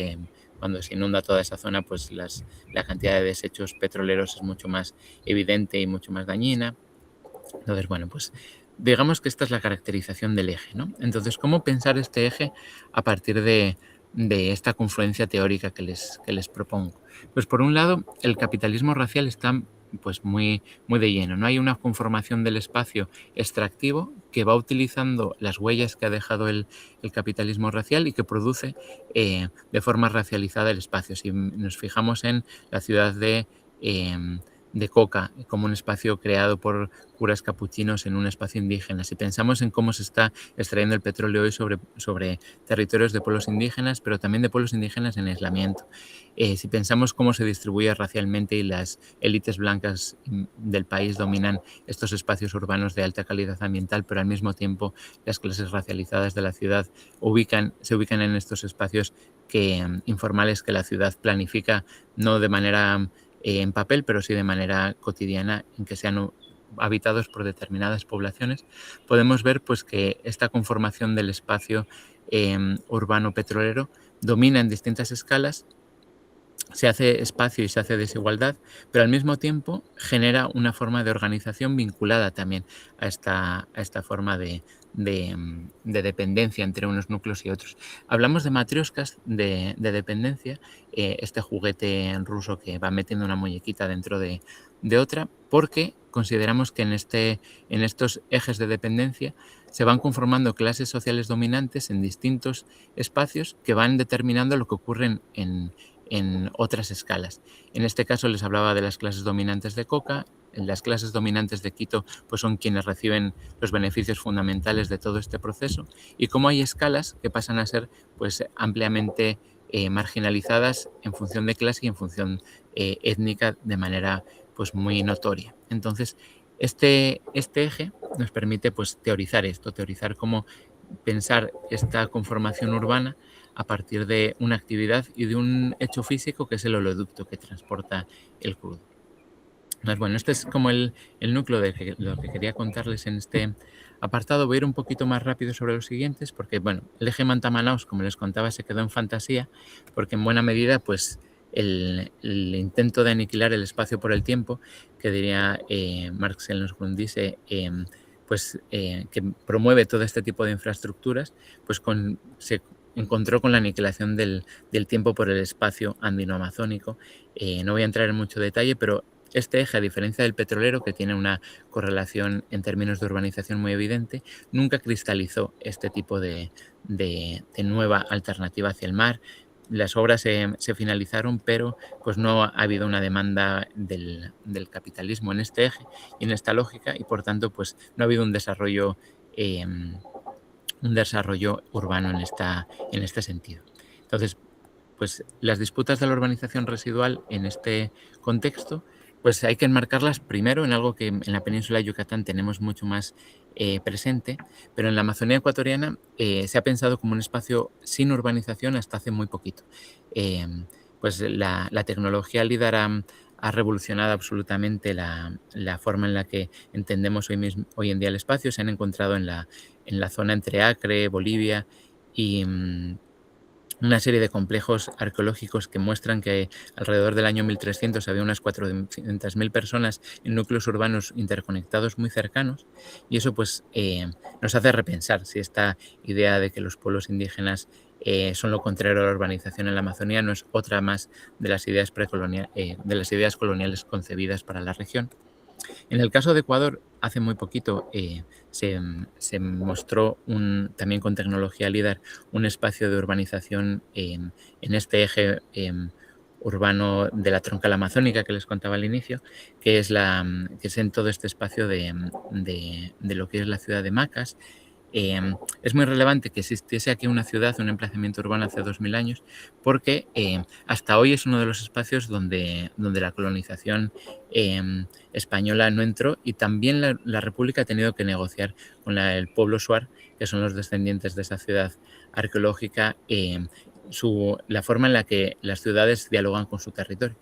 cuando se inunda toda esa zona, pues la cantidad de desechos petroleros es mucho más evidente y mucho más dañina. Entonces, bueno, pues digamos que esta es la caracterización del eje, ¿no? Entonces, ¿cómo pensar este eje a partir de esta confluencia teórica que les propongo? Pues por un lado, el capitalismo racial está pues muy de lleno, ¿no? Hay una conformación del espacio extractivo que va utilizando las huellas que ha dejado el capitalismo racial y que produce de forma racializada el espacio. Si nos fijamos en la ciudad de Coca como un espacio creado por curas capuchinos en un espacio indígena. Si pensamos en cómo se está extrayendo el petróleo hoy sobre territorios de pueblos indígenas, pero también de pueblos indígenas en aislamiento. Si pensamos cómo se distribuye racialmente y las élites blancas del país dominan estos espacios urbanos de alta calidad ambiental, pero al mismo tiempo las clases racializadas de la ciudad se ubican en estos espacios informales que la ciudad planifica no de manera en papel, pero sí de manera cotidiana, en que sean habitados por determinadas poblaciones, podemos ver pues, que esta conformación del espacio urbano petrolero domina en distintas escalas, se hace espacio y se hace desigualdad, pero al mismo tiempo genera una forma de organización vinculada también a esta forma de de dependencia entre unos núcleos y otros. Hablamos de matrioscas de dependencia, este juguete ruso que va metiendo una muñequita dentro de otra, porque consideramos que en estos ejes de dependencia se van conformando clases sociales dominantes en distintos espacios que van determinando lo que ocurre en otras escalas. En este caso les hablaba de las clases dominantes de Coca. Las clases dominantes de Quito pues son quienes reciben los beneficios fundamentales de todo este proceso, y cómo hay escalas que pasan a ser pues ampliamente marginalizadas en función de clase y en función étnica de manera pues muy notoria. Entonces, este eje nos permite pues teorizar esto, teorizar cómo pensar esta conformación urbana a partir de una actividad y de un hecho físico que es el oleoducto que transporta el crudo. Entonces, bueno, este es como el núcleo de lo que quería contarles en este apartado. Voy a ir un poquito más rápido sobre los siguientes porque, bueno, el eje Manta-Manaos, como les contaba, se quedó en fantasía porque en buena medida, pues, el intento de aniquilar el espacio por el tiempo, que diría Marx en los Grundrisse, que promueve todo este tipo de infraestructuras, pues se encontró con la aniquilación del tiempo por el espacio andino-amazónico. No voy a entrar en mucho detalle, pero este eje, a diferencia del petrolero, que tiene una correlación en términos de urbanización muy evidente, nunca cristalizó este tipo de nueva alternativa hacia el mar. Las obras se finalizaron, pero pues no ha habido una demanda del capitalismo en este eje y en esta lógica, y por tanto pues no ha habido un desarrollo urbano en este sentido. Entonces, pues las disputas de la urbanización residual en este contexto, pues hay que enmarcarlas primero en algo que en la península de Yucatán tenemos mucho más presente, pero en la Amazonía ecuatoriana se ha pensado como un espacio sin urbanización hasta hace muy poquito. Eh, pues la tecnología LIDAR ha revolucionado absolutamente la forma en la que entendemos hoy en día el espacio. Se han encontrado en la zona entre Acre, Bolivia y una serie de complejos arqueológicos que muestran que alrededor del año 1300 había unas 400.000 personas en núcleos urbanos interconectados muy cercanos, y eso pues nos hace repensar si esta idea de que los pueblos indígenas son lo contrario a la urbanización en la Amazonía no es otra más de las ideas coloniales concebidas para la región. En el caso de Ecuador, hace muy poquito se mostró también con tecnología LIDAR un espacio de urbanización en este eje urbano de la troncal amazónica que les contaba al inicio, que es en todo este espacio de lo que es la ciudad de Macas. Es muy relevante que existiese aquí una ciudad, un emplazamiento urbano hace 2000 años, porque hasta hoy es uno de los espacios donde la colonización española no entró, y también la República ha tenido que negociar con el pueblo Shuar, que son los descendientes de esa ciudad arqueológica, la forma en la que las ciudades dialogan con su territorio.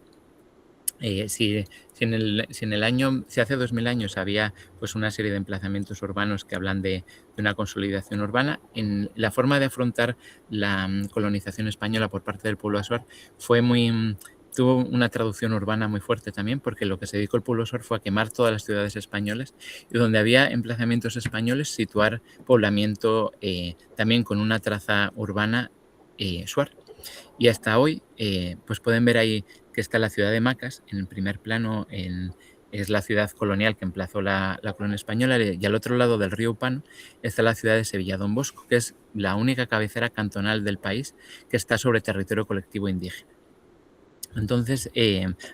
Si hace 2000 años había pues una serie de emplazamientos urbanos que hablan de una consolidación urbana, en la forma de afrontar la colonización española por parte del pueblo Azuar tuvo una traducción urbana muy fuerte también, porque lo que se dedicó el pueblo Azuar fue a quemar todas las ciudades españolas, y donde había emplazamientos españoles situar poblamiento también con una traza urbana Shuar. Y hasta hoy pues pueden ver ahí que está la ciudad de Macas en el primer plano, es la ciudad colonial que emplazó la colonia española, y al otro lado del río Upano está la ciudad de Sevilla Don Bosco, que es la única cabecera cantonal del país que está sobre territorio colectivo indígena. Entonces,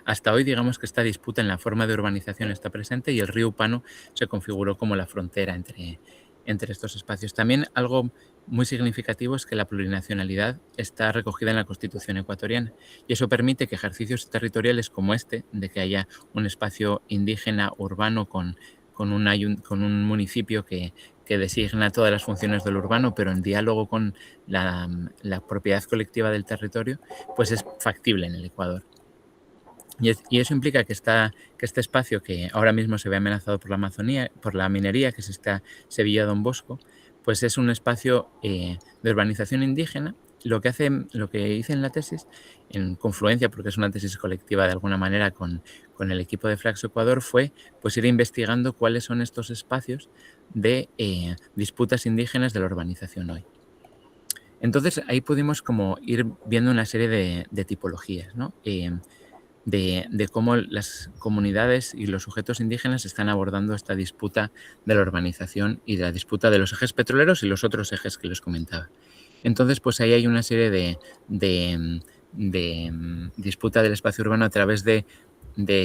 hasta hoy digamos que esta disputa en la forma de urbanización está presente, y el río Upano se configuró como la frontera entre estos espacios. También algo muy significativo es que la plurinacionalidad está recogida en la Constitución ecuatoriana, y eso permite que ejercicios territoriales como este, de que haya un espacio indígena urbano con un municipio que designa todas las funciones del urbano, pero en diálogo con la propiedad colectiva del territorio, pues es factible en el Ecuador. Y eso implica que este espacio, que ahora mismo se ve amenazado por la Amazonía, por la minería, que es esta Sevilla Don Bosco, pues es un espacio de urbanización indígena, lo que hice en la tesis, en confluencia, porque es una tesis colectiva de alguna manera con el equipo de Flaxo Ecuador, fue pues ir investigando cuáles son estos espacios de disputas indígenas de la urbanización hoy. Entonces ahí pudimos como ir viendo una serie de tipologías, ¿no? De cómo las comunidades y los sujetos indígenas están abordando esta disputa de la urbanización y de la disputa de los ejes petroleros y los otros ejes que les comentaba. Entonces, pues ahí hay una serie de disputa del espacio urbano a través de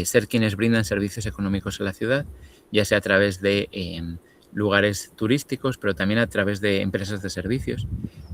ser quienes brindan servicios económicos a la ciudad, ya sea a través de lugares turísticos, pero también a través de empresas de servicios.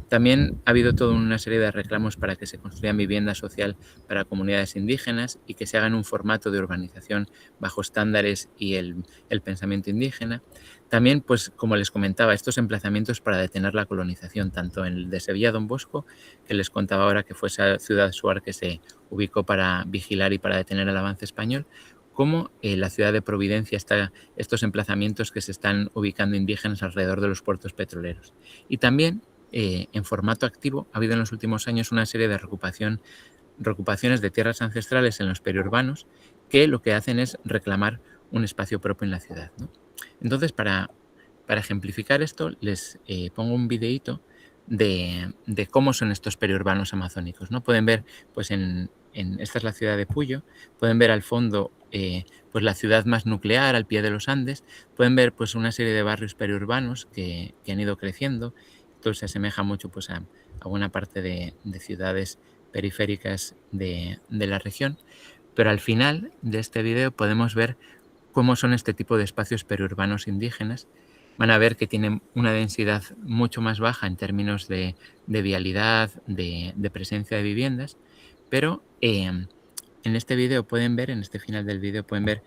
También ha habido toda una serie de reclamos para que se construyan vivienda social para comunidades indígenas y que se haga en un formato de urbanización bajo estándares y el pensamiento indígena. También, pues como les comentaba, estos emplazamientos para detener la colonización, tanto en el de Sevilla Don Bosco, que les contaba ahora que fue esa ciudad suar que se ubicó para vigilar y para detener el avance español, como la ciudad de Providencia está estos emplazamientos que se están ubicando indígenas alrededor de los puertos petroleros. Y también en formato activo ha habido en los últimos años una serie de reocupaciones de tierras ancestrales en los periurbanos que lo que hacen es reclamar un espacio propio en la ciudad, ¿no? Entonces, para ejemplificar esto, les pongo un videíto de cómo son estos periurbanos amazónicos, ¿no? Pueden ver, pues esta es la ciudad de Puyo, pueden ver al fondo pues la ciudad más nuclear al pie de los Andes, pueden ver pues una serie de barrios periurbanos que han ido creciendo. Esto se asemeja mucho pues a buena parte de ciudades periféricas de la región, pero al final de este video podemos ver cómo son este tipo de espacios periurbanos indígenas. Van a ver que tienen una densidad mucho más baja en términos de vialidad, de presencia de viviendas, pero en este video pueden ver, en este final del video pueden ver,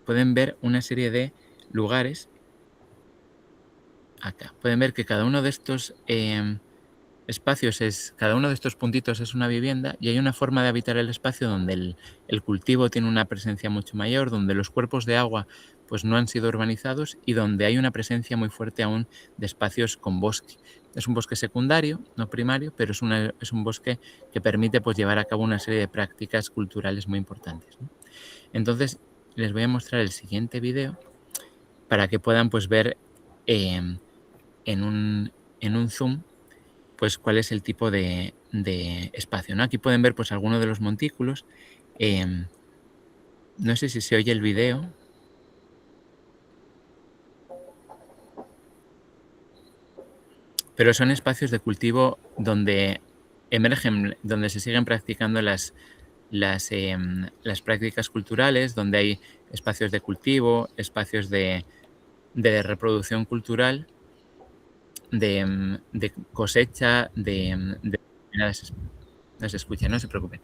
pueden ver una serie de lugares. Acá pueden ver que cada uno de estos espacios cada uno de estos puntitos es una vivienda y hay una forma de habitar el espacio donde el cultivo tiene una presencia mucho mayor, donde los cuerpos de agua pues no han sido urbanizados y donde hay una presencia muy fuerte aún de espacios con bosque. Es un bosque secundario, no primario, pero es un bosque que permite pues llevar a cabo una serie de prácticas culturales muy importantes, ¿no? Entonces les voy a mostrar el siguiente video para que puedan pues ver en un zoom pues cuál es el tipo de espacio, ¿no? Aquí pueden ver pues algunos de los montículos. No sé si se oye el video. Pero son espacios de cultivo donde emergen, donde se siguen practicando las prácticas culturales, donde hay espacios de cultivo, espacios de reproducción cultural, de cosecha, no se escucha, no se preocupen.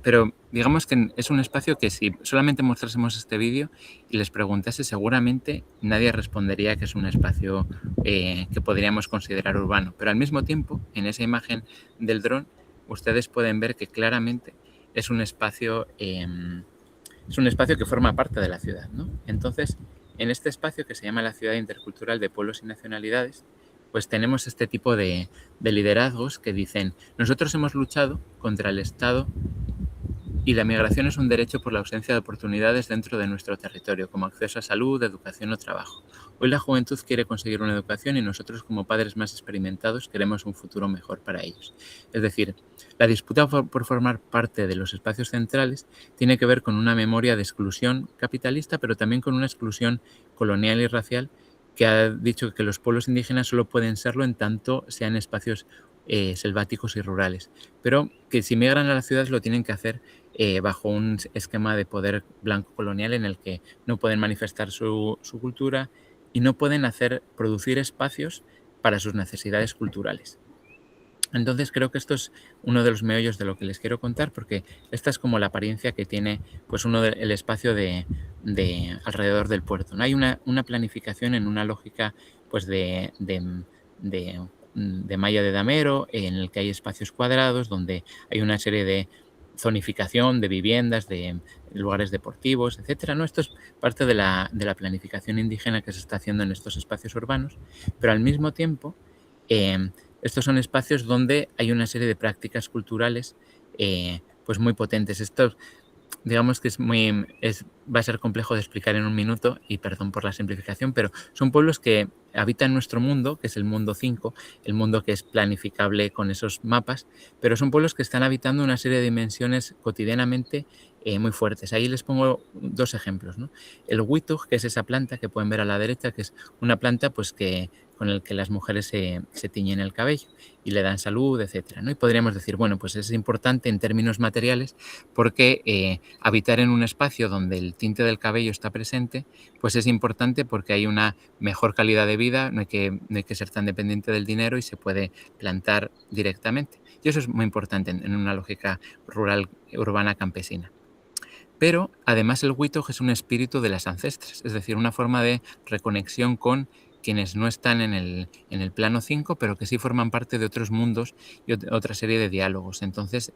Pero digamos que es un espacio que si solamente mostrásemos este vídeo y les preguntase, seguramente nadie respondería que es un espacio que podríamos considerar urbano. Pero al mismo tiempo, en esa imagen del dron, ustedes pueden ver que claramente es un espacio que forma parte de la ciudad, ¿no? Entonces, en este espacio que se llama la Ciudad Intercultural de Pueblos y Nacionalidades, pues tenemos este tipo de liderazgos que dicen: nosotros hemos luchado contra el Estado y la migración es un derecho por la ausencia de oportunidades dentro de nuestro territorio, como acceso a salud, educación o trabajo. Hoy la juventud quiere conseguir una educación y nosotros, como padres más experimentados, queremos un futuro mejor para ellos. Es decir, la disputa por formar parte de los espacios centrales tiene que ver con una memoria de exclusión capitalista, pero también con una exclusión colonial y racial que ha dicho que los pueblos indígenas solo pueden serlo en tanto sean espacios selváticos y rurales, pero que si migran a las ciudades lo tienen que hacer bajo un esquema de poder blanco colonial en el que no pueden manifestar su cultura y no pueden producir espacios para sus necesidades culturales. Entonces creo que esto es uno de los meollos de lo que les quiero contar, porque esta es como la apariencia que tiene pues el espacio de alrededor del puerto, ¿no? Hay una planificación en una lógica pues de malla de damero, en el que hay espacios cuadrados, donde hay una serie de zonificación de viviendas, de lugares deportivos, etcétera, ¿no? Esto es parte de la planificación indígena que se está haciendo en estos espacios urbanos, pero al mismo tiempo, estos son espacios donde hay una serie de prácticas culturales pues muy potentes. Esto, digamos que va a ser complejo de explicar en un minuto, y perdón por la simplificación, pero son pueblos que habitan nuestro mundo, que es el mundo 5, el mundo que es planificable con esos mapas, pero son pueblos que están habitando una serie de dimensiones cotidianamente muy fuertes. Ahí les pongo 2 ejemplos, ¿no? El huituj, que es esa planta que pueden ver a la derecha, que es una planta pues con el que las mujeres se tiñen el cabello y le dan salud, etcétera, ¿no? Y podríamos decir, bueno, pues es importante en términos materiales porque habitar en un espacio donde el tinte del cabello está presente, pues es importante porque hay una mejor calidad de vida, no hay que ser tan dependiente del dinero y se puede plantar directamente. Y eso es muy importante en una lógica rural, urbana, campesina. Pero además el huitoj es un espíritu de las ancestras, es decir, una forma de reconexión con quienes no están en el plano 5, pero que sí forman parte de otros mundos y otra serie de diálogos. Entonces,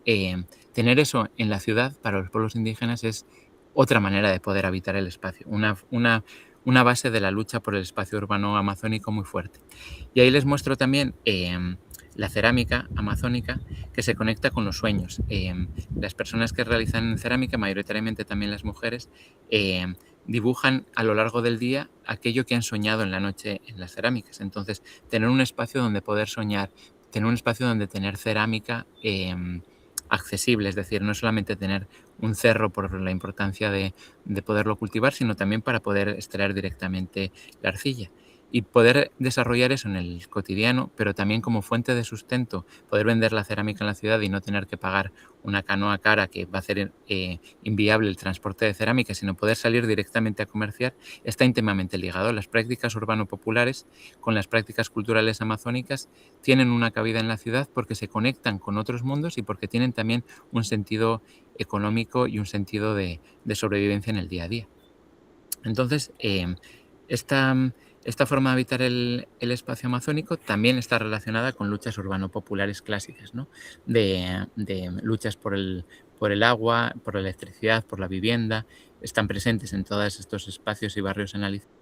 tener eso en la ciudad para los pueblos indígenas es otra manera de poder habitar el espacio, una base de la lucha por el espacio urbano amazónico muy fuerte. Y ahí les muestro también la cerámica amazónica que se conecta con los sueños. Las personas que realizan cerámica, mayoritariamente también las mujeres, dibujan a lo largo del día aquello que han soñado en la noche en las cerámicas. Entonces, tener un espacio donde poder soñar, tener un espacio donde tener cerámica accesible, es decir, no solamente tener un cerro por la importancia de poderlo cultivar, sino también para poder extraer directamente la arcilla. Y poder desarrollar eso en el cotidiano, pero también como fuente de sustento, poder vender la cerámica en la ciudad y no tener que pagar una canoa cara que va a hacer inviable el transporte de cerámica, sino poder salir directamente a comerciar, está íntimamente ligado. Las prácticas urbano-populares con las prácticas culturales amazónicas tienen una cabida en la ciudad porque se conectan con otros mundos y porque tienen también un sentido económico y un sentido de sobrevivencia en el día a día. Entonces, esta forma de habitar el espacio amazónico también está relacionada con luchas urbano-populares clásicas, ¿no? De luchas por el agua, por la electricidad, por la vivienda, están presentes en todos estos espacios y barrios analizados,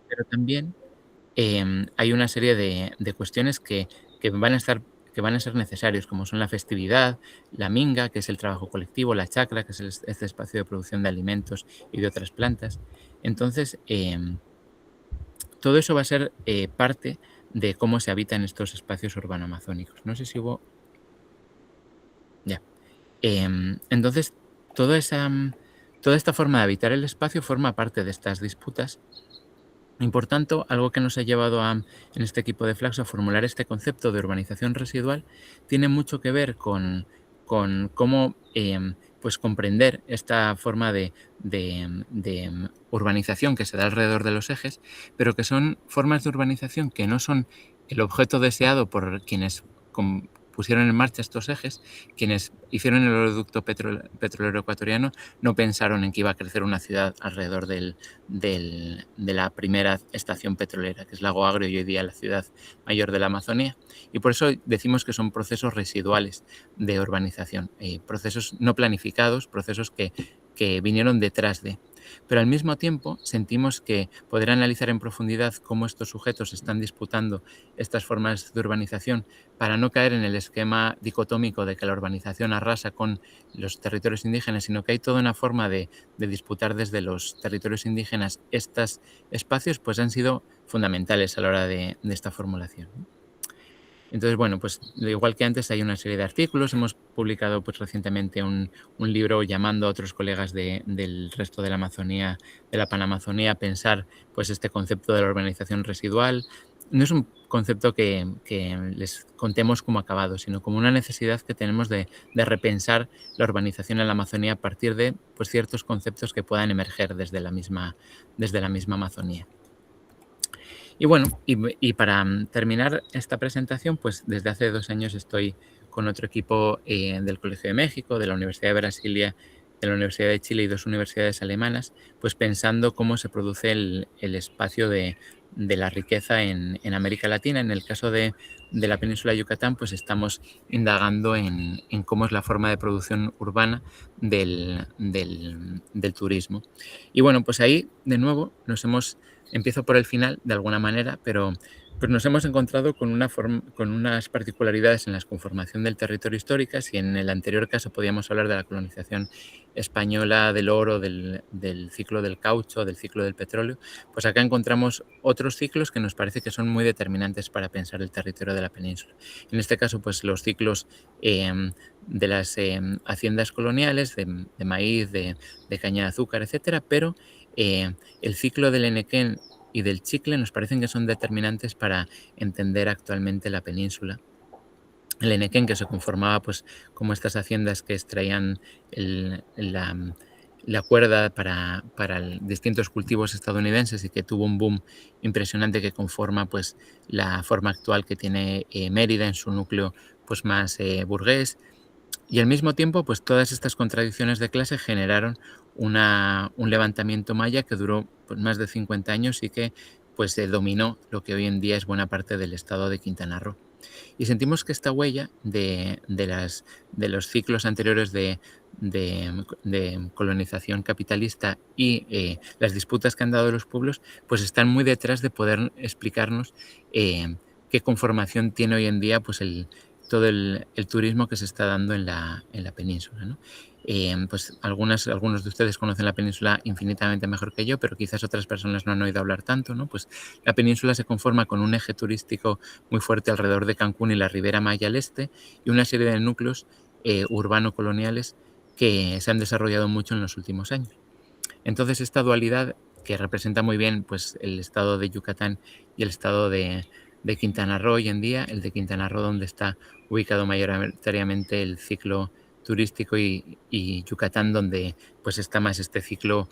pero también hay una serie de cuestiones que van a estar que van a ser necesarios, como son la festividad, la minga, que es el trabajo colectivo, la chacra, que es este espacio de producción de alimentos y de otras plantas. Entonces, todo eso va a ser parte de cómo se habita en estos espacios urbano-amazónicos. No sé si hubo... Ya. Entonces, toda toda esta forma de habitar el espacio forma parte de estas disputas. Y por tanto, algo que nos ha llevado en este equipo de Flaxo a formular este concepto de urbanización residual tiene mucho que ver con cómo pues comprender esta forma de urbanización que se da alrededor de los ejes, pero que son formas de urbanización que no son el objeto deseado por quienes pusieron en marcha estos ejes. Quienes hicieron el oleoducto petrolero ecuatoriano no pensaron en que iba a crecer una ciudad alrededor de la primera estación petrolera, que es Lago Agrio y hoy día la ciudad mayor de la Amazonía. Y por eso decimos que son procesos residuales de urbanización, procesos no planificados, procesos que vinieron detrás de. Pero al mismo tiempo sentimos que poder analizar en profundidad cómo estos sujetos están disputando estas formas de urbanización para no caer en el esquema dicotómico de que la urbanización arrasa con los territorios indígenas, sino que hay toda una forma de disputar desde los territorios indígenas estos espacios, pues han sido fundamentales a la hora de esta formulación. Entonces, bueno, pues igual que antes hay una serie de artículos, hemos publicado pues recientemente un libro llamando a otros colegas del resto de la Amazonía, de la Panamazonía, a pensar pues este concepto de la urbanización residual. No es un concepto que les contemos como acabado, sino como una necesidad que tenemos de repensar la urbanización en la Amazonía a partir de pues ciertos conceptos que puedan emerger desde la misma Amazonía. Y bueno, y para terminar esta presentación, pues desde hace 2 años estoy con otro equipo del Colegio de México, de la Universidad de Brasilia, de la Universidad de Chile y 2 universidades alemanas, pues pensando cómo se produce el espacio de la riqueza en América Latina. En el caso de la península de Yucatán, pues estamos indagando en cómo es la forma de producción urbana del turismo. Y bueno, pues ahí de nuevo empiezo por el final de alguna manera, pero pues nos hemos encontrado con con unas particularidades en la conformación del territorio histórico. Si en el anterior caso podíamos hablar de la colonización española, del oro, del ciclo del caucho, del ciclo del petróleo, pues acá encontramos otros ciclos que nos parece que son muy determinantes para pensar el territorio de la península. En este caso, pues los ciclos de las haciendas coloniales, de maíz, de caña de azúcar, etcétera, pero el ciclo del Enequén y del chicle nos parecen que son determinantes para entender actualmente la península. El Enequén, que se conformaba pues como estas haciendas que extraían la cuerda para distintos cultivos estadounidenses y que tuvo un boom impresionante que conforma pues la forma actual que tiene Mérida en su núcleo pues más burgués. Y al mismo tiempo, pues todas estas contradicciones de clase generaron un levantamiento maya que duró pues, más de 50 años y que pues dominó lo que hoy en día es buena parte del estado de Quintana Roo. Y sentimos que esta huella de los ciclos anteriores de colonización capitalista y las disputas que han dado los pueblos, pues están muy detrás de poder explicarnos qué conformación tiene hoy en día pues todo el turismo que se está dando en la península, ¿no? Pues algunos de ustedes conocen la península infinitamente mejor que yo, pero quizás otras personas no han oído hablar tanto, ¿no? Pues la península se conforma con un eje turístico muy fuerte alrededor de Cancún y la Ribera Maya al este y una serie de núcleos urbano-coloniales que se han desarrollado mucho en los últimos años. Entonces, esta dualidad que representa muy bien pues, el estado de Yucatán y el estado de Quintana Roo hoy en día, el de Quintana Roo donde está ubicado mayoritariamente el ciclo turístico y Yucatán donde pues está más este ciclo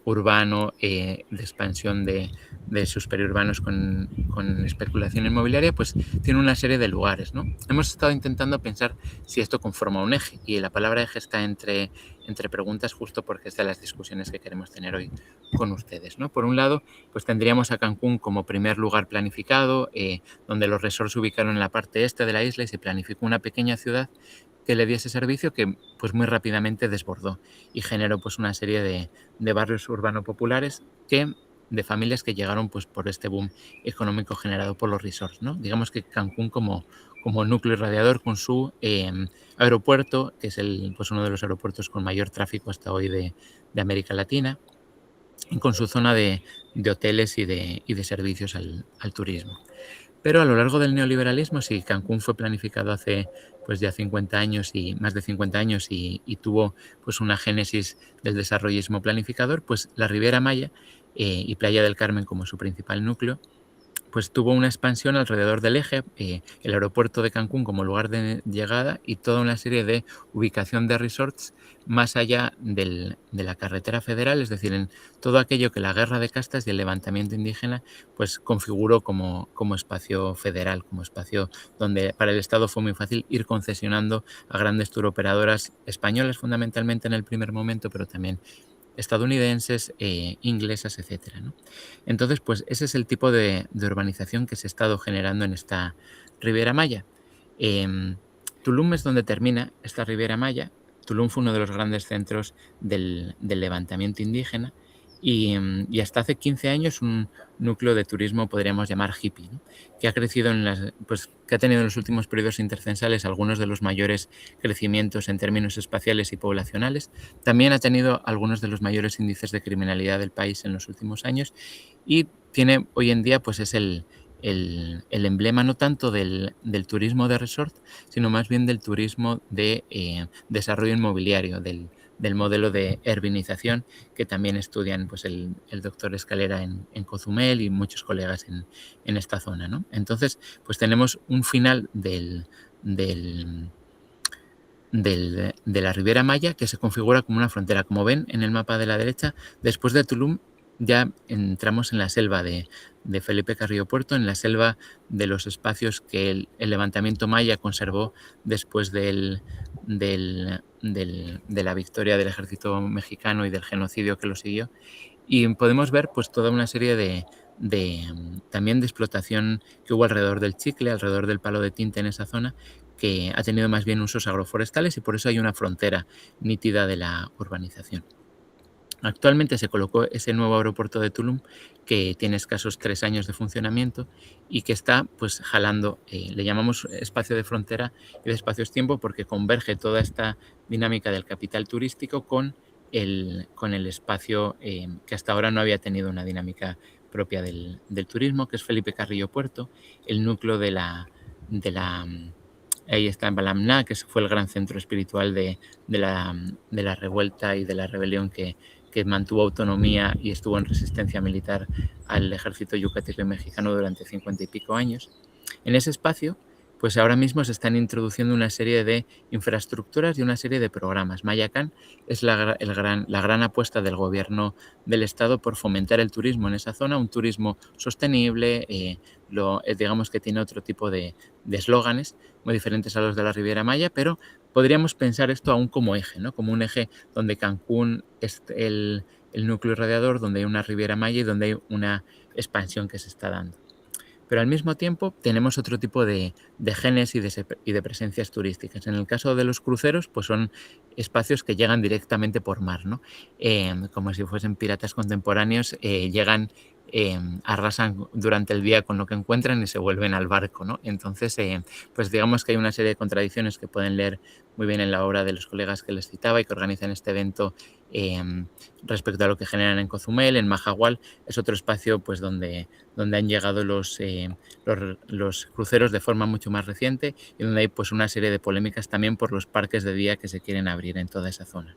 urbano de expansión de sus periurbanos con especulación inmobiliaria, pues tiene una serie de lugares, ¿no? Hemos estado intentando pensar si esto conforma un eje y la palabra eje está entre preguntas justo porque es de las discusiones que queremos tener hoy con ustedes, ¿no? Por un lado, pues tendríamos a Cancún como primer lugar planificado, donde los resorts se ubicaron en la parte este de la isla y se planificó una pequeña ciudad que le diese servicio que pues muy rápidamente desbordó y generó pues una serie de barrios urbanos populares de familias que llegaron pues por este boom económico generado por los resorts, ¿no? Digamos que Cancún como núcleo irradiador con su aeropuerto, que es pues uno de los aeropuertos con mayor tráfico hasta hoy de América Latina, y con su zona de hoteles y de servicios al turismo. Pero a lo largo del neoliberalismo, si Cancún fue planificado hace pues ya 50 años y más de 50 años y tuvo pues una génesis del desarrollismo planificador, pues la Riviera Maya y Playa del Carmen como su principal núcleo, pues tuvo una expansión alrededor del eje, el aeropuerto de Cancún como lugar de llegada y toda una serie de ubicación de resorts más allá de la carretera federal, es decir, en todo aquello que la guerra de castas y el levantamiento indígena pues configuró como espacio federal, como espacio donde para el Estado fue muy fácil ir concesionando a grandes turoperadoras españolas fundamentalmente en el primer momento, pero también estadounidenses, inglesas, etcétera, ¿no? Entonces, pues ese es el tipo de urbanización que se ha estado generando en esta Riviera Maya. Eh, Tulum es donde termina esta Riviera Maya. Tulum fue uno de los grandes centros del levantamiento indígena y hasta hace 15 años un núcleo de turismo podríamos llamar hippie, ¿no? Que ha crecido que ha tenido en los últimos periodos intercensales algunos de los mayores crecimientos en términos espaciales y poblacionales. También ha tenido algunos de los mayores índices de criminalidad del país en los últimos años y tiene hoy en día pues es el emblema no tanto del turismo de resort, sino más bien del turismo de desarrollo inmobiliario, del modelo de urbanización que también estudian pues, el doctor Escalera en Cozumel y muchos colegas en esta zona, ¿no? Entonces, pues tenemos un final de la Riviera Maya que se configura como una frontera. Como ven en el mapa de la derecha, después de Tulum ya entramos en la selva de Felipe Carrillo Puerto, en la selva de los espacios que el levantamiento maya conservó después del de la victoria del ejército mexicano y del genocidio que lo siguió. Y podemos ver pues toda una serie también de explotación que hubo alrededor del chicle, alrededor del palo de tinte en esa zona, que ha tenido más bien usos agroforestales y por eso hay una frontera nítida de la urbanización. Actualmente se colocó ese nuevo aeropuerto de Tulum, que tiene escasos 3 años de funcionamiento y que está pues jalando, le llamamos espacio de frontera y de espacios-tiempo porque converge toda esta dinámica del capital turístico con el espacio que hasta ahora no había tenido una dinámica propia del turismo, que es Felipe Carrillo Puerto, el núcleo de la ahí está en Balamná, que fue el gran centro espiritual de la revuelta y de la rebelión que mantuvo autonomía y estuvo en resistencia militar al ejército yucateco y mexicano durante 50 y pico años. En ese espacio, pues ahora mismo se están introduciendo una serie de infraestructuras y una serie de programas. Mayacán es la gran apuesta del gobierno del Estado por fomentar el turismo en esa zona, un turismo sostenible, digamos que tiene otro tipo de eslóganes muy diferentes a los de la Riviera Maya, pero podríamos pensar esto aún como eje, ¿no? Como un eje donde Cancún es el núcleo irradiador, donde hay una Riviera Maya y donde hay una expansión que se está dando. Pero al mismo tiempo tenemos otro tipo de genes y de presencias turísticas. En el caso de los cruceros, pues son espacios que llegan directamente por mar, ¿no? Como si fuesen piratas contemporáneos, llegan, arrasan durante el día con lo que encuentran y se vuelven al barco, ¿no? Entonces, pues digamos que hay una serie de contradicciones que pueden leer muy bien en la obra de los colegas que les citaba y que organizan este evento respecto a lo que generan en Cozumel, en Mahahual. Es otro espacio pues donde han llegado los cruceros de forma mucho más reciente y donde hay pues una serie de polémicas también por los parques de día que se quieren abrir en toda esa zona.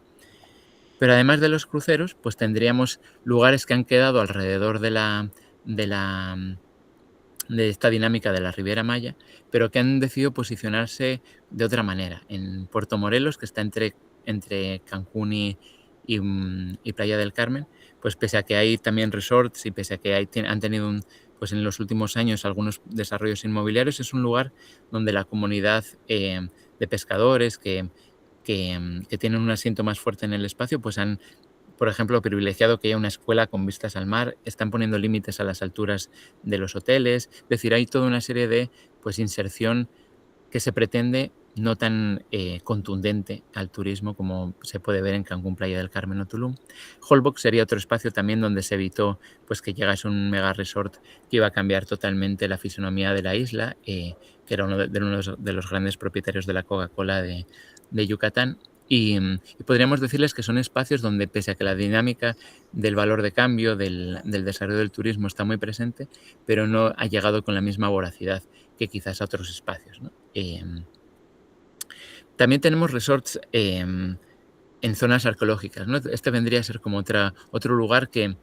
Pero además de los cruceros, pues tendríamos lugares que han quedado alrededor de esta dinámica de la Riviera Maya, pero que han decidido posicionarse de otra manera. En Puerto Morelos, que está entre Cancún y Playa del Carmen, pues pese a que hay también resorts y pese a que han tenido pues en los últimos años algunos desarrollos inmobiliarios, es un lugar donde la comunidad de pescadores que tienen un asiento más fuerte en el espacio, pues han, por ejemplo, privilegiado que haya una escuela con vistas al mar, están poniendo límites a las alturas de los hoteles, es decir, hay toda una serie de pues inserción que se pretende no tan contundente al turismo como se puede ver en Cancún, Playa del Carmen o Tulum. Holbox sería otro espacio también donde se evitó pues, que llegase un mega resort que iba a cambiar totalmente la fisonomía de la isla, que era uno de los grandes propietarios de la Coca-Cola de Yucatán. Y podríamos decirles que son espacios donde, pese a que la dinámica del valor de cambio, del desarrollo del turismo está muy presente, pero no ha llegado con la misma voracidad que quizás a otros espacios, ¿no? También tenemos resorts en zonas arqueológicas, ¿no? Este vendría a ser como otro lugar que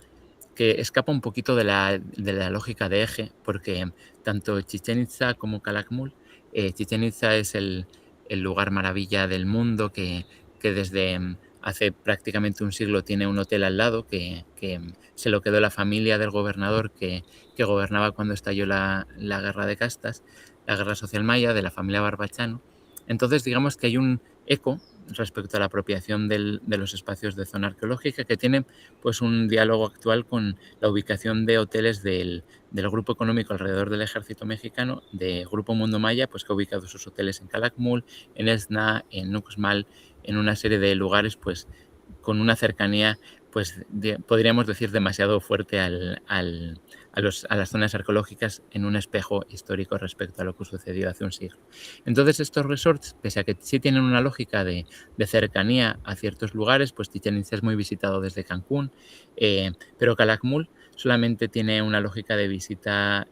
escapa un poquito de la lógica de eje, porque tanto Chichén Itzá como Calakmul, Chichén Itzá es el lugar maravilla del mundo que desde hace prácticamente un siglo tiene un hotel al lado que se lo quedó la familia del gobernador que gobernaba cuando estalló la guerra de castas, la guerra social maya de la familia Barbachano. Entonces digamos que hay un eco respecto a la apropiación de los espacios de zona arqueológica que tiene pues un diálogo actual con la ubicación de hoteles del grupo económico alrededor del ejército mexicano, de Grupo Mundo Maya, pues que ha ubicado sus hoteles en Calakmul, en Esna, en Uxmal, en una serie de lugares pues con una cercanía pues podríamos decir demasiado fuerte a las zonas arqueológicas en un espejo histórico respecto a lo que sucedió hace un siglo. Entonces estos resorts, pese a que sí tienen una lógica de cercanía a ciertos lugares, pues Chichén Itzá es muy visitado desde Cancún, pero Calakmul solamente tiene una lógica de visita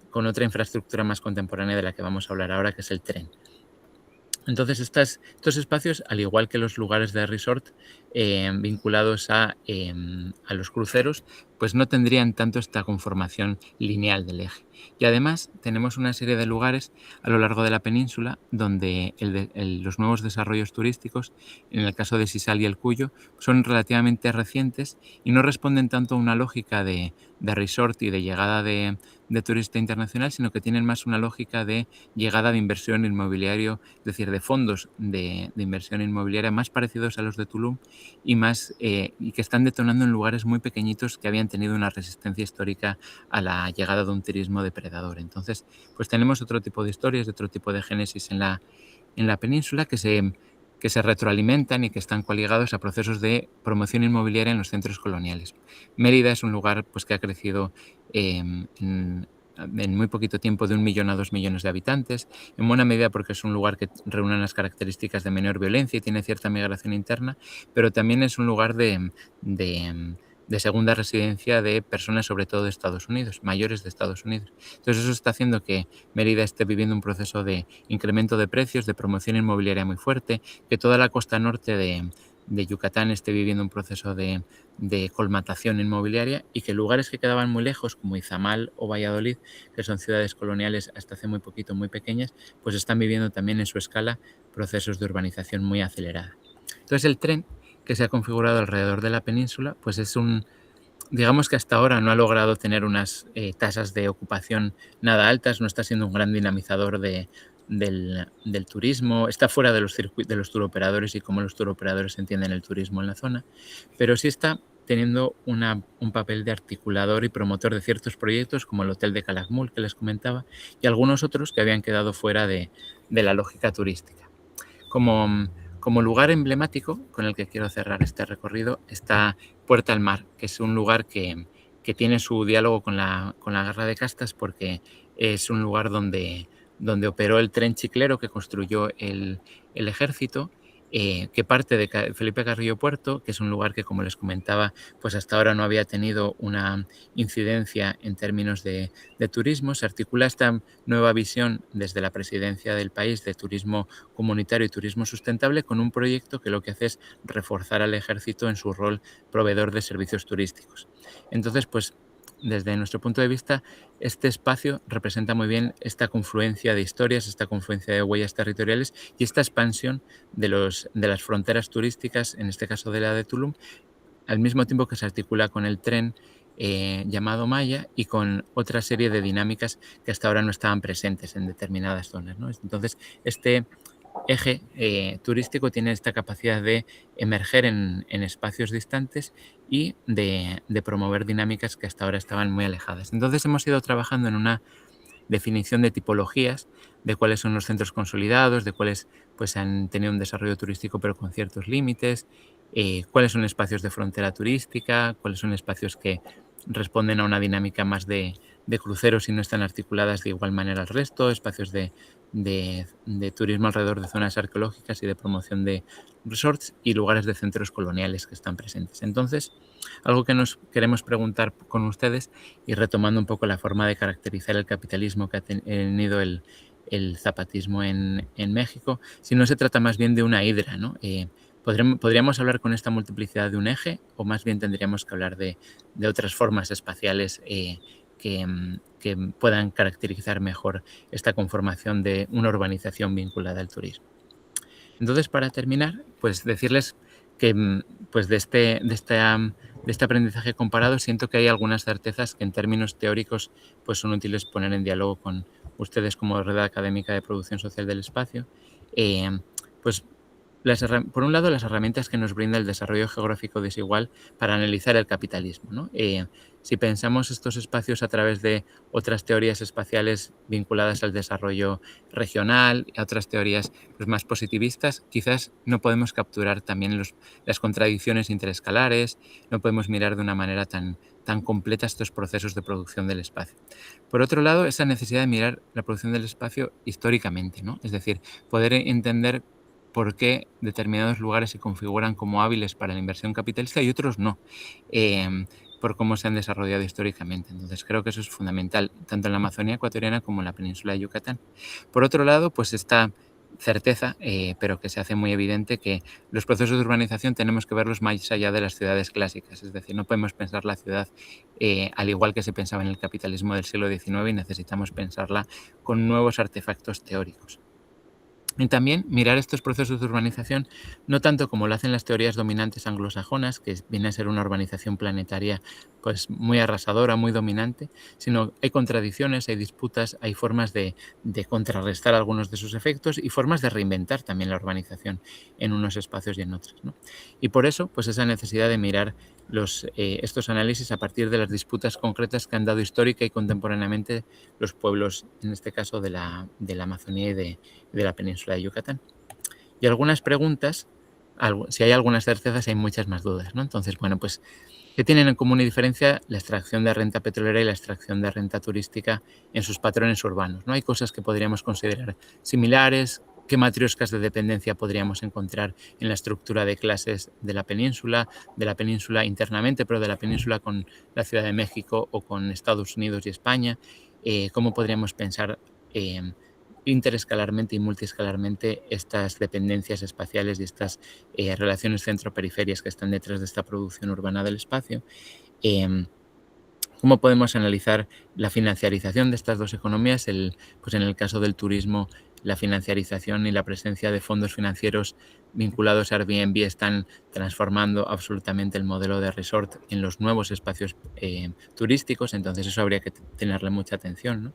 con otra infraestructura más contemporánea de la que vamos a hablar ahora, que es el tren. Entonces estos espacios, al igual que los lugares de resort, vinculados a los cruceros, pues no tendrían tanto esta conformación lineal del eje. Y además tenemos una serie de lugares a lo largo de la península donde los nuevos desarrollos turísticos, en el caso de Sisal y el Cuyo, son relativamente recientes y no responden tanto a una lógica de resort y de llegada de turista internacional, sino que tienen más una lógica de llegada de inversión inmobiliario, es decir, de fondos de inversión inmobiliaria más parecidos a los de Tulum y que están detonando en lugares muy pequeñitos que habían tenido una resistencia histórica a la llegada de un turismo depredador. Entonces, pues tenemos otro tipo de historias, otro tipo de génesis en la península que se retroalimentan y que están coligados a procesos de promoción inmobiliaria en los centros coloniales. Mérida es un lugar pues, que ha crecido en muy poquito tiempo de 1 millón a 2 millones de habitantes, en buena medida porque es un lugar que reúne las características de menor violencia y tiene cierta migración interna, pero también es un lugar de de segunda residencia de personas, sobre todo de Estados Unidos, mayores de Estados Unidos. Entonces eso está haciendo que Mérida esté viviendo un proceso de incremento de precios, de promoción inmobiliaria muy fuerte, que toda la costa norte de Yucatán esté viviendo un proceso de colmatación inmobiliaria y que lugares que quedaban muy lejos, como Izamal o Valladolid, que son ciudades coloniales hasta hace muy poquito muy pequeñas, pues están viviendo también en su escala procesos de urbanización muy acelerada. Entonces el tren que se ha configurado alrededor de la península, pues digamos que hasta ahora no ha logrado tener unas tasas de ocupación nada altas, no está siendo un gran dinamizador del turismo, está fuera de de los turoperadores y cómo los turoperadores entienden el turismo en la zona, pero sí está teniendo un papel de articulador y promotor de ciertos proyectos como el Hotel de Calakmul que les comentaba y algunos otros que habían quedado fuera de la lógica turística. Como, como lugar emblemático con el que quiero cerrar este recorrido está Puerta al Mar, que es un lugar que tiene su diálogo con la Guerra de Castas porque es un lugar donde operó el tren chiclero que construyó el ejército, que parte de Felipe Carrillo Puerto, que es un lugar que, como les comentaba, pues hasta ahora no había tenido una incidencia en términos de turismo. Se articula esta nueva visión desde la presidencia del país de turismo comunitario y turismo sustentable con un proyecto que lo que hace es reforzar al ejército en su rol proveedor de servicios turísticos. Entonces, pues desde nuestro punto de vista, este espacio representa muy bien esta confluencia de historias, esta confluencia de huellas territoriales y esta expansión de las fronteras turísticas, en este caso de la de Tulum, al mismo tiempo que se articula con el tren llamado Maya y con otra serie de dinámicas que hasta ahora no estaban presentes en determinadas zonas, ¿no? Entonces, este eje turístico tiene esta capacidad de emerger en espacios distantes y de promover dinámicas que hasta ahora estaban muy alejadas. Entonces hemos ido trabajando en una definición de tipologías, de cuáles son los centros consolidados, de cuáles pues, han tenido un desarrollo turístico pero con ciertos límites, cuáles son espacios de frontera turística, cuáles son espacios que responden a una dinámica más de cruceros y no están articuladas de igual manera al resto, espacios de turismo alrededor de zonas arqueológicas y de promoción de resorts y lugares de centros coloniales que están presentes. Entonces, algo que nos queremos preguntar con ustedes y retomando un poco la forma de caracterizar el capitalismo que ha tenido el zapatismo en México, si no se trata más bien de una hidra, ¿no? ¿Podríamos hablar con esta multiplicidad de un eje o más bien tendríamos que hablar de otras formas espaciales que puedan caracterizar mejor esta conformación de una urbanización vinculada al turismo? Entonces, para terminar, pues decirles que pues de este aprendizaje comparado siento que hay algunas certezas que en términos teóricos pues son útiles poner en diálogo con ustedes como red académica de producción social del espacio. Eh, pues por un lado, las herramientas que nos brinda el desarrollo geográfico desigual para analizar el capitalismo, ¿no? Si pensamos estos espacios a través de otras teorías espaciales vinculadas al desarrollo regional, a otras teorías pues, más positivistas, quizás no podemos capturar también las contradicciones interescalares, no podemos mirar de una manera tan completa estos procesos de producción del espacio. Por otro lado, esa necesidad de mirar la producción del espacio históricamente, ¿no? Es decir, poder entender por qué determinados lugares se configuran como hábiles para la inversión capitalista y otros no, por cómo se han desarrollado históricamente. Entonces creo que eso es fundamental, tanto en la Amazonía ecuatoriana como en la península de Yucatán. Por otro lado, pues está certeza, pero que se hace muy evidente que los procesos de urbanización tenemos que verlos más allá de las ciudades clásicas. Es decir, no podemos pensar la ciudad al igual que se pensaba en el capitalismo del siglo XIX y necesitamos pensarla con nuevos artefactos teóricos. Y también mirar estos procesos de urbanización no tanto como lo hacen las teorías dominantes anglosajonas, que viene a ser una urbanización planetaria pues muy arrasadora, muy dominante, sino hay contradicciones, hay disputas, hay formas de contrarrestar algunos de sus efectos y formas de reinventar también la urbanización en unos espacios y en otros, ¿no? Y por eso, pues esa necesidad de mirar estos análisis a partir de las disputas concretas que han dado histórica y contemporáneamente los pueblos, en este caso de la Amazonía y de la península de Yucatán. Y algunas preguntas, si hay algunas certezas, hay muchas más dudas, ¿no? Entonces, bueno, pues, ¿qué tienen en común y diferencia la extracción de renta petrolera y la extracción de renta turística en sus patrones urbanos? ¿No? Hay cosas que podríamos considerar similares. ¿Qué matrioscas de dependencia podríamos encontrar en la estructura de clases de la península internamente, pero de la península con la Ciudad de México o con Estados Unidos y España? ¿Cómo podríamos pensar interescalarmente y multiescalarmente estas dependencias espaciales y estas relaciones centro-periferias que están detrás de esta producción urbana del espacio? Em, ¿Cómo podemos analizar la financiarización de estas dos economías? Pues en el caso del turismo, la financiarización y la presencia de fondos financieros vinculados a Airbnb están transformando absolutamente el modelo de resort en los nuevos espacios turísticos, entonces eso habría que tenerle mucha atención, ¿no?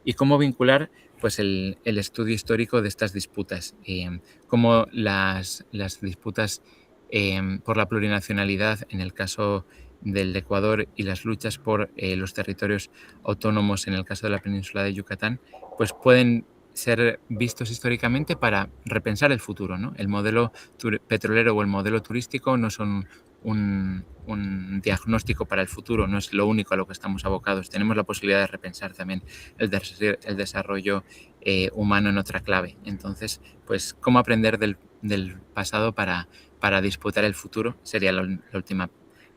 Y cómo vincular pues el estudio histórico de estas disputas, cómo las disputas por la plurinacionalidad en el caso del Ecuador y las luchas por los territorios autónomos en el caso de la península de Yucatán, pues pueden ser vistos históricamente para repensar el futuro, ¿no? El modelo petrolero o el modelo turístico no son un diagnóstico para el futuro, no es lo único a lo que estamos abocados. Tenemos la posibilidad de repensar también el desarrollo humano en otra clave. Entonces, pues, ¿cómo aprender del pasado para disputar el futuro? Sería la última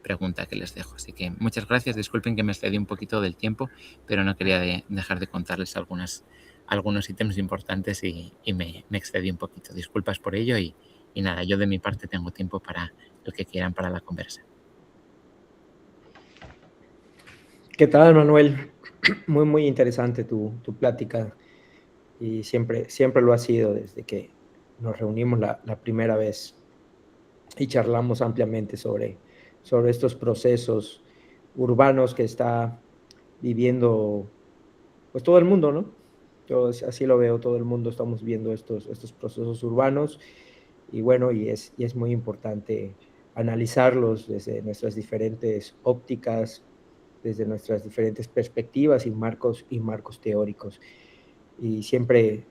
pregunta que les dejo. Así que muchas gracias. Disculpen que me excedí un poquito del tiempo, pero no quería dejar de contarles algunos ítems importantes y me excedí un poquito. Disculpas por ello y nada, yo de mi parte tengo tiempo para lo que quieran para la conversa. ¿Qué tal, Manuel? Muy, muy interesante tu plática y siempre lo ha sido desde que nos reunimos la primera vez y charlamos ampliamente sobre estos procesos urbanos que está viviendo pues todo el mundo, ¿no? Yo así lo veo, todo el mundo estamos viendo estos procesos urbanos y bueno, y es muy importante analizarlos desde nuestras diferentes ópticas, desde nuestras diferentes perspectivas y marcos teóricos. Y siempre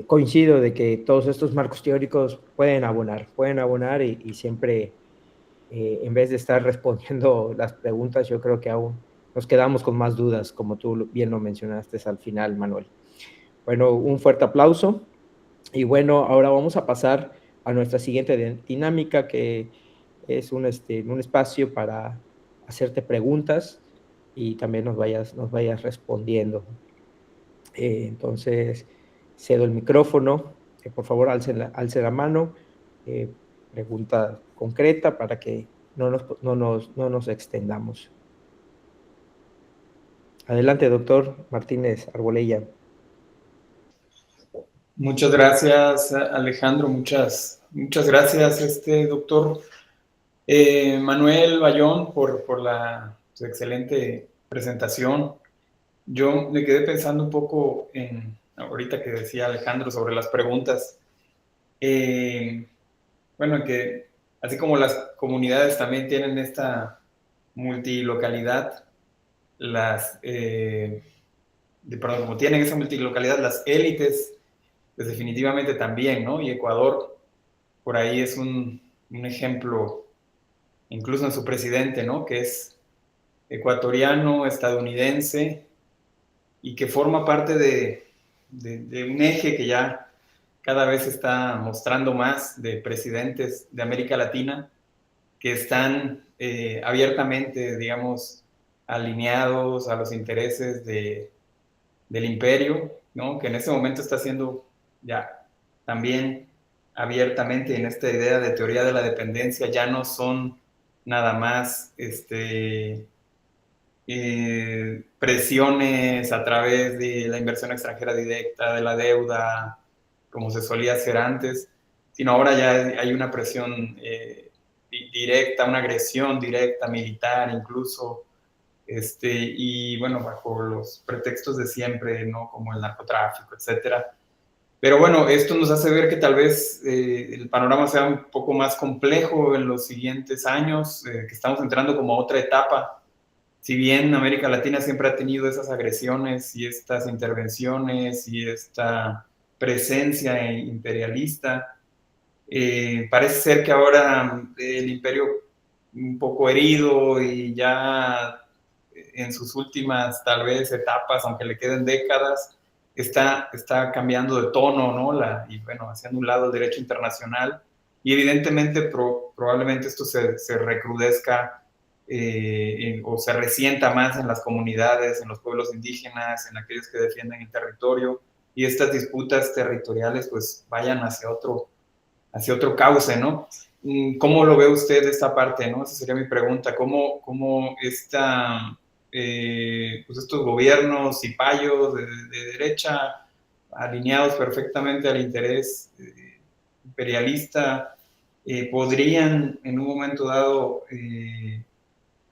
coincido de que todos estos marcos teóricos pueden abonar y siempre, en vez de estar respondiendo las preguntas, yo creo que aún nos quedamos con más dudas, como tú bien lo mencionaste al final, Manuel. Bueno, un fuerte aplauso. Y bueno, ahora vamos a pasar a nuestra siguiente dinámica, que es un espacio para hacerte preguntas y también nos vayas respondiendo. Entonces, cedo el micrófono. Por favor, alce la mano. eh, Pregunta concreta para que no nos extendamos. Adelante, doctor Martínez Arbolella. Muchas gracias, Alejandro. Muchas gracias, doctor Manuel Bayón, por su excelente presentación. Yo me quedé pensando un poco ahorita que decía Alejandro sobre las preguntas. Bueno, que así como las comunidades también tienen esta multilocalidad, perdón, como tienen esa multilocalidad, las élites, pues definitivamente también, ¿no? Y Ecuador, por ahí es un ejemplo, incluso en su presidente, ¿no? Que es ecuatoriano, estadounidense, y que forma parte de un eje que ya cada vez está mostrando más de presidentes de América Latina que están abiertamente, digamos, alineados a los intereses del imperio, ¿no? Que en este momento está siendo ya también abiertamente en esta idea de teoría de la dependencia, ya no son nada más presiones a través de la inversión extranjera directa, de la deuda, como se solía hacer antes, sino ahora ya hay una presión directa, una agresión directa, militar incluso, y bueno, bajo los pretextos de siempre, ¿no? Como el narcotráfico, etcétera. Pero bueno, esto nos hace ver que tal vez el panorama sea un poco más complejo en los siguientes años, que estamos entrando como a otra etapa. Si bien América Latina siempre ha tenido esas agresiones y estas intervenciones y esta presencia imperialista, parece ser que ahora el imperio un poco herido y ya en sus últimas tal vez etapas, aunque le queden décadas, está cambiando de tono, ¿no? Y bueno, haciendo un lado el derecho internacional y evidentemente probablemente esto se recrudezca o se resienta más en las comunidades, en los pueblos indígenas, en aquellos que defienden el territorio, y estas disputas territoriales pues vayan hacia otro cauce, ¿no? ¿Cómo lo ve usted esta parte, no? Esa sería mi pregunta. ¿Cómo pues estos gobiernos cipayos de derecha, alineados perfectamente al interés imperialista, podrían en un momento dado,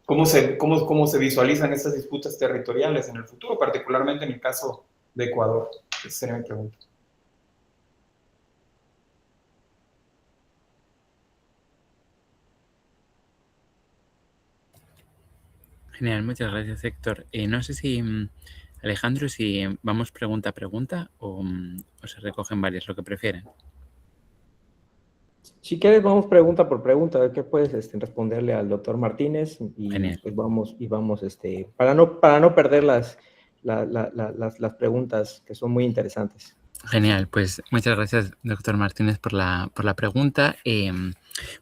cómo se visualizan estas disputas territoriales en el futuro, particularmente en el caso de Ecuador? Esa sería mi pregunta. Genial, muchas gracias, Héctor. No sé si, Alejandro, si vamos pregunta a pregunta o se recogen varias, lo que prefieran. Si quieres, vamos pregunta por pregunta, a ver qué puedes responderle al doctor Martínez y Genial. pues vamos para no perder las preguntas que son muy interesantes. Genial, pues muchas gracias, doctor Martínez, por la pregunta.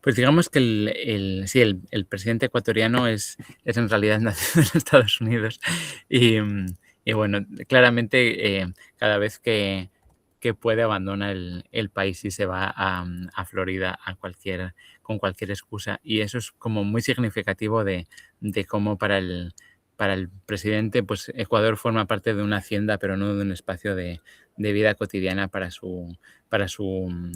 Pues digamos que el presidente ecuatoriano es en realidad nacido en Estados Unidos y bueno, claramente cada vez que puede abandona el país y se va a Florida con cualquier excusa, y eso es como muy significativo de cómo para el presidente, pues Ecuador forma parte de una hacienda, pero no de un espacio de vida cotidiana para su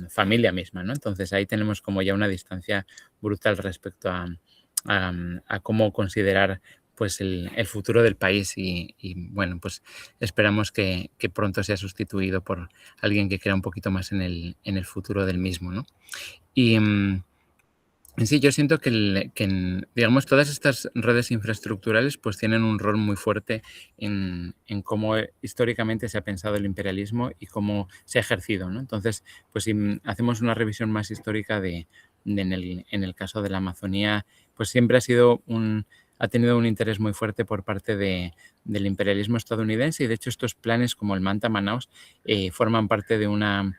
familia misma, ¿no? Entonces ahí tenemos como ya una distancia brutal respecto a cómo considerar pues el futuro del país y bueno, pues esperamos que pronto sea sustituido por alguien que crea un poquito más en el futuro del mismo, ¿no? Y sí, yo siento que digamos, todas estas redes infraestructurales pues tienen un rol muy fuerte en cómo históricamente se ha pensado el imperialismo y cómo se ha ejercido, ¿no? Entonces, pues si hacemos una revisión más histórica en el caso de la Amazonía, pues siempre ha tenido un interés muy fuerte por parte del imperialismo estadounidense, y de hecho estos planes como el Manta Manaus forman parte de una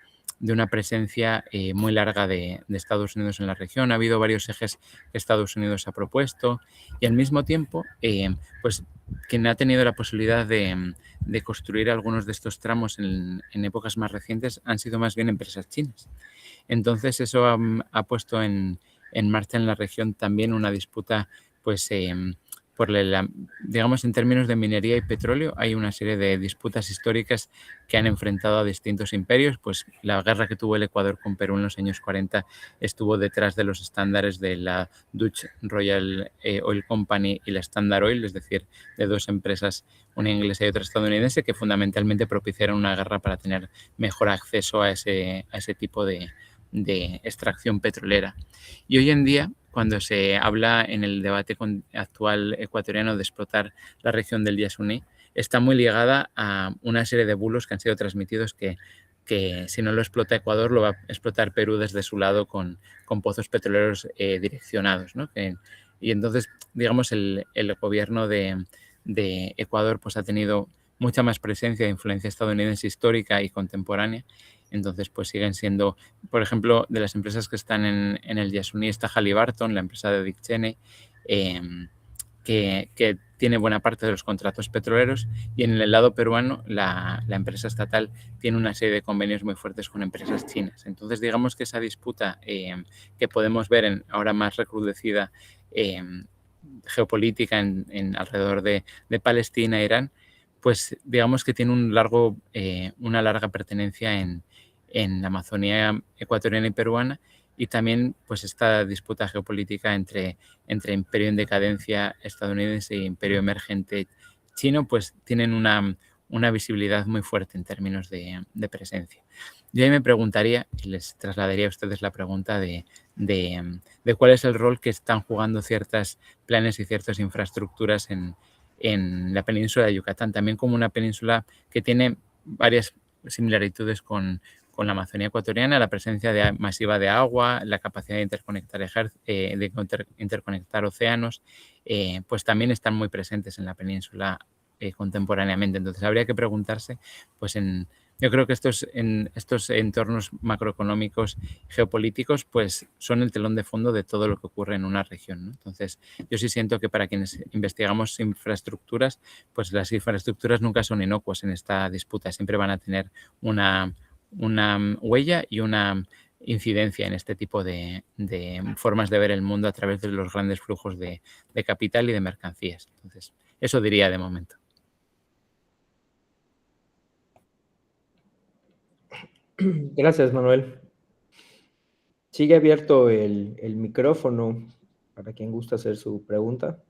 presencia muy larga de Estados Unidos en la región. Ha habido varios ejes que Estados Unidos ha propuesto, y al mismo tiempo, pues quien ha tenido la posibilidad de construir algunos de estos tramos en épocas más recientes han sido más bien empresas chinas. Entonces eso ha puesto en marcha en la región también una disputa, pues digamos, en términos de minería y petróleo, hay una serie de disputas históricas que han enfrentado a distintos imperios. Pues la guerra que tuvo el Ecuador con Perú en los años 40 estuvo detrás de los estándares de la Dutch Royal Oil Company y la Standard Oil, es decir, de dos empresas, una inglesa y otra estadounidense, que fundamentalmente propiciaron una guerra para tener mejor acceso a ese tipo de extracción petrolera. Y hoy en día, cuando se habla en el debate actual ecuatoriano de explotar la región del Yasuní, está muy ligada a una serie de bulos que han sido transmitidos que si no lo explota Ecuador, lo va a explotar Perú desde su lado con pozos petroleros direccionados, ¿no? Y entonces, digamos, el gobierno de Ecuador pues ha tenido mucha más presencia de influencia estadounidense histórica y contemporánea. Entonces, pues siguen siendo, por ejemplo, de las empresas que están en el Yasuní está Halliburton, la empresa de Dick Cheney, que tiene buena parte de los contratos petroleros, y en el lado peruano la empresa estatal tiene una serie de convenios muy fuertes con empresas chinas. Entonces, digamos que esa disputa que podemos ver ahora más recrudecida geopolítica alrededor de Palestina e Irán, pues digamos que tiene una larga pertenencia en la Amazonía ecuatoriana y peruana, y también pues esta disputa geopolítica entre imperio en decadencia estadounidense e imperio emergente chino, pues tienen una visibilidad muy fuerte en términos de presencia. Yo ahí me preguntaría, y les trasladaría a ustedes la pregunta de cuál es el rol que están jugando ciertos planes y ciertas infraestructuras en la península de Yucatán, también como una península que tiene varias similitudes con la Amazonía ecuatoriana, la presencia masiva de agua, la capacidad de interconectar océanos, pues también están muy presentes en la península contemporáneamente. Entonces habría que preguntarse, pues yo creo que estos entornos macroeconómicos geopolíticos pues son el telón de fondo de todo lo que ocurre en una región, ¿no? Entonces yo sí siento que para quienes investigamos infraestructuras, pues las infraestructuras nunca son inocuas en esta disputa, siempre van a tener una huella y una incidencia en este tipo de formas de ver el mundo a través de los grandes flujos de capital y de mercancías. Entonces, eso diría de momento. Gracias, Manuel. Sigue abierto el micrófono para quien gusta hacer su pregunta.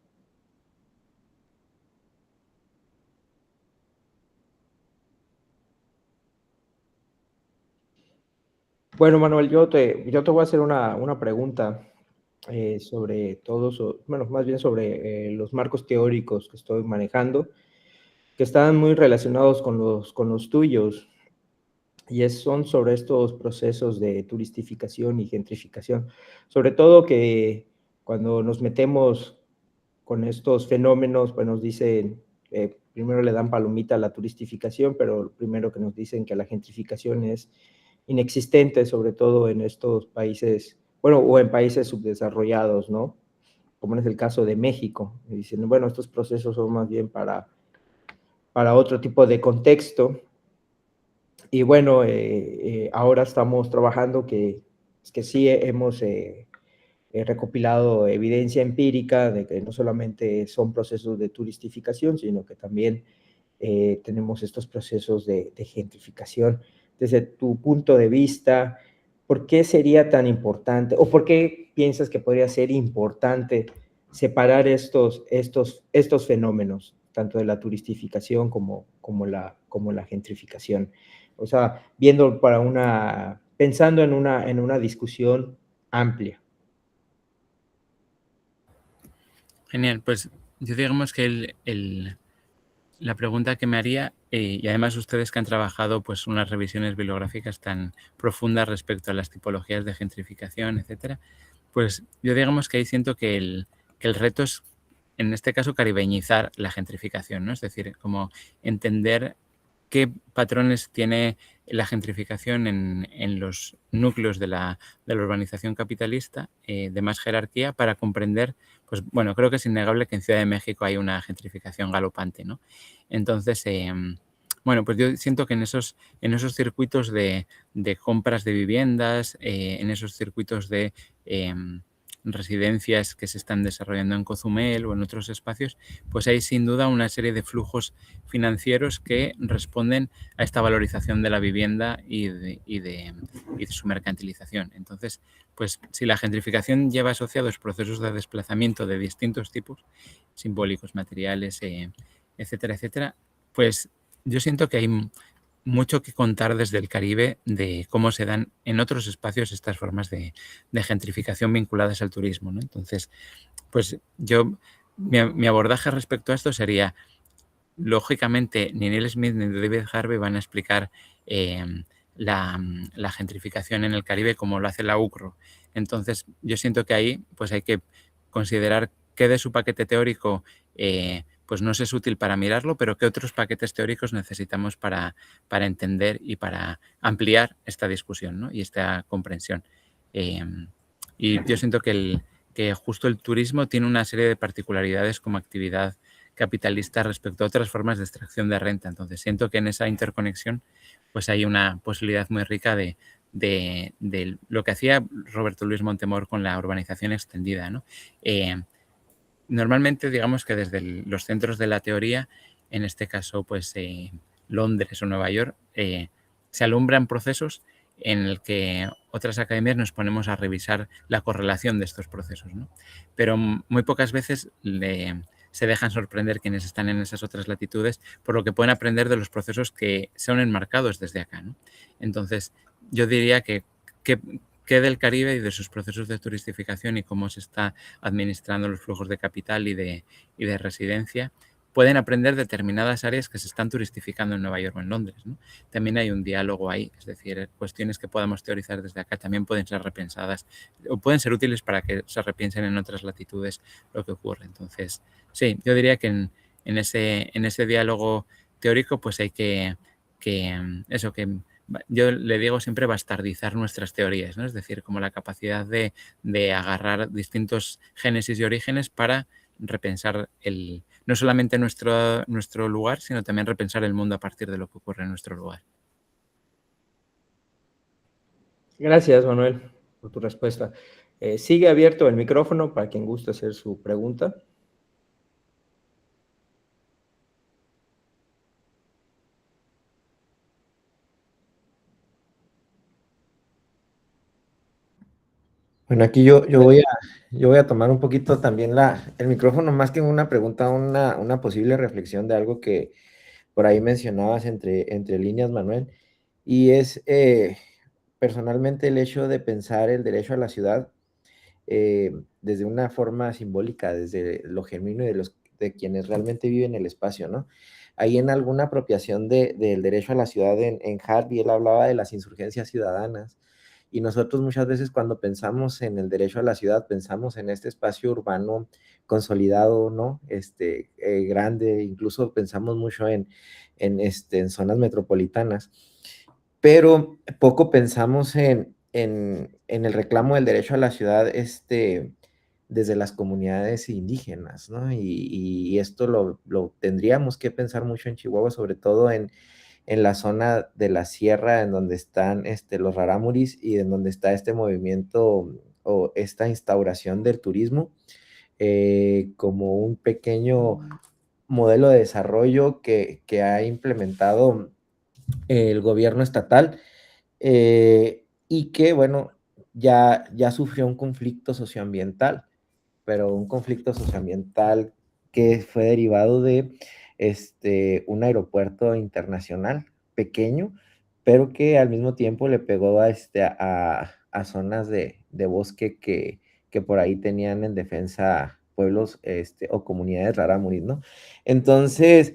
Bueno, Manuel, yo te voy a hacer una pregunta sobre bueno, más bien sobre los marcos teóricos que estoy manejando, que están muy relacionados con los tuyos, y son sobre estos procesos de turistificación y gentrificación. Sobre todo que cuando nos metemos con estos fenómenos, pues nos dicen, primero le dan palomita a la turistificación, pero primero que nos dicen que la gentrificación es inexistente, sobre todo en estos países, bueno, o en países subdesarrollados, ¿no? Como es el caso de México. Y dicen, bueno, estos procesos son más bien para otro tipo de contexto. Y bueno, ahora estamos trabajando que sí hemos recopilado evidencia empírica de que no solamente son procesos de turistificación, sino que también tenemos estos procesos de gentrificación. Desde tu punto de vista, ¿por qué sería tan importante, o por qué piensas que podría ser importante separar estos fenómenos, tanto de la turistificación como la gentrificación? O sea, pensando en una discusión amplia. Genial, pues yo digamos que la pregunta que me haría, y además ustedes que han trabajado pues unas revisiones bibliográficas tan profundas respecto a las tipologías de gentrificación, etcétera, pues yo digamos que ahí siento que el reto es, en este caso, caribeñizar la gentrificación, ¿no? Es decir, como entender qué patrones tiene la gentrificación en los núcleos de la urbanización capitalista de más jerarquía, para comprender, pues bueno, creo que es innegable que en Ciudad de México hay una gentrificación galopante, ¿no? Entonces, bueno, pues yo siento que en esos circuitos de compras de viviendas, en esos circuitos de residencias que se están desarrollando en Cozumel o en otros espacios, pues hay sin duda una serie de flujos financieros que responden a esta valorización de la vivienda y de su mercantilización. Entonces, pues si la gentrificación lleva asociados procesos de desplazamiento de distintos tipos, simbólicos, materiales, etcétera, etcétera, pues yo siento que hay mucho que contar desde el Caribe de cómo se dan en otros espacios estas formas de gentrificación vinculadas al turismo, ¿no? Entonces, pues mi abordaje respecto a esto sería, lógicamente, ni Neil Smith ni David Harvey van a explicar la gentrificación en el Caribe como lo hace la UCRO. Entonces, yo siento que ahí pues hay que considerar qué de su paquete teórico pues nos es útil para mirarlo, pero qué otros paquetes teóricos necesitamos para entender y para ampliar esta discusión, ¿no? Y esta comprensión. Y yo siento que justo el turismo tiene una serie de particularidades como actividad capitalista respecto a otras formas de extracción de renta. Entonces siento que en esa interconexión pues hay una posibilidad muy rica de lo que hacía Roberto Luis Montemor con la urbanización extendida, ¿no? Normalmente, digamos que desde los centros de la teoría, en este caso, pues Londres o Nueva York, se alumbran procesos en el que otras academias nos ponemos a revisar la correlación de estos procesos, ¿no? Pero muy pocas veces se dejan sorprender quienes están en esas otras latitudes por lo que pueden aprender de los procesos que son enmarcados desde acá, ¿no? Entonces, yo diría que del Caribe y de sus procesos de turistificación y cómo se está administrando los flujos de capital y de residencia, pueden aprender determinadas áreas que se están turistificando en Nueva York o en Londres, ¿no? También hay un diálogo ahí, es decir, cuestiones que podamos teorizar desde acá también pueden ser repensadas o pueden ser útiles para que se repiensen en otras latitudes lo que ocurre. Entonces, sí, yo diría que en ese diálogo teórico pues hay que yo le digo siempre bastardizar nuestras teorías, ¿no? Es decir, como la capacidad de agarrar distintos génesis y orígenes para repensar no solamente nuestro lugar, sino también repensar el mundo a partir de lo que ocurre en nuestro lugar. Gracias, Manuel, por tu respuesta. Sigue abierto el micrófono para quien guste hacer su pregunta. Bueno, aquí yo voy a tomar un poquito también el micrófono, más que una pregunta, una posible reflexión de algo que por ahí mencionabas entre líneas, Manuel, y es personalmente el hecho de pensar el derecho a la ciudad desde una forma simbólica, desde lo genuino y de quienes realmente viven el espacio, ¿no? Ahí en alguna apropiación del derecho a la ciudad en Harvey, él hablaba de las insurgencias ciudadanas. Y nosotros muchas veces cuando pensamos en el derecho a la ciudad, pensamos en este espacio urbano consolidado, ¿no? Grande, incluso pensamos mucho en zonas metropolitanas, pero poco pensamos en el reclamo del derecho a la ciudad desde las comunidades indígenas, ¿no? Y esto lo tendríamos que pensar mucho en Chihuahua, sobre todo en la zona de la sierra, en donde están los rarámuris y en donde está este movimiento o esta instauración del turismo como un pequeño modelo de desarrollo que ha implementado el gobierno estatal y que, bueno, ya sufrió un conflicto socioambiental, pero un conflicto socioambiental que fue derivado de un aeropuerto internacional pequeño, pero que al mismo tiempo le pegó a zonas de bosque que por ahí tenían en defensa pueblos o comunidades rarámuris, ¿no? Entonces,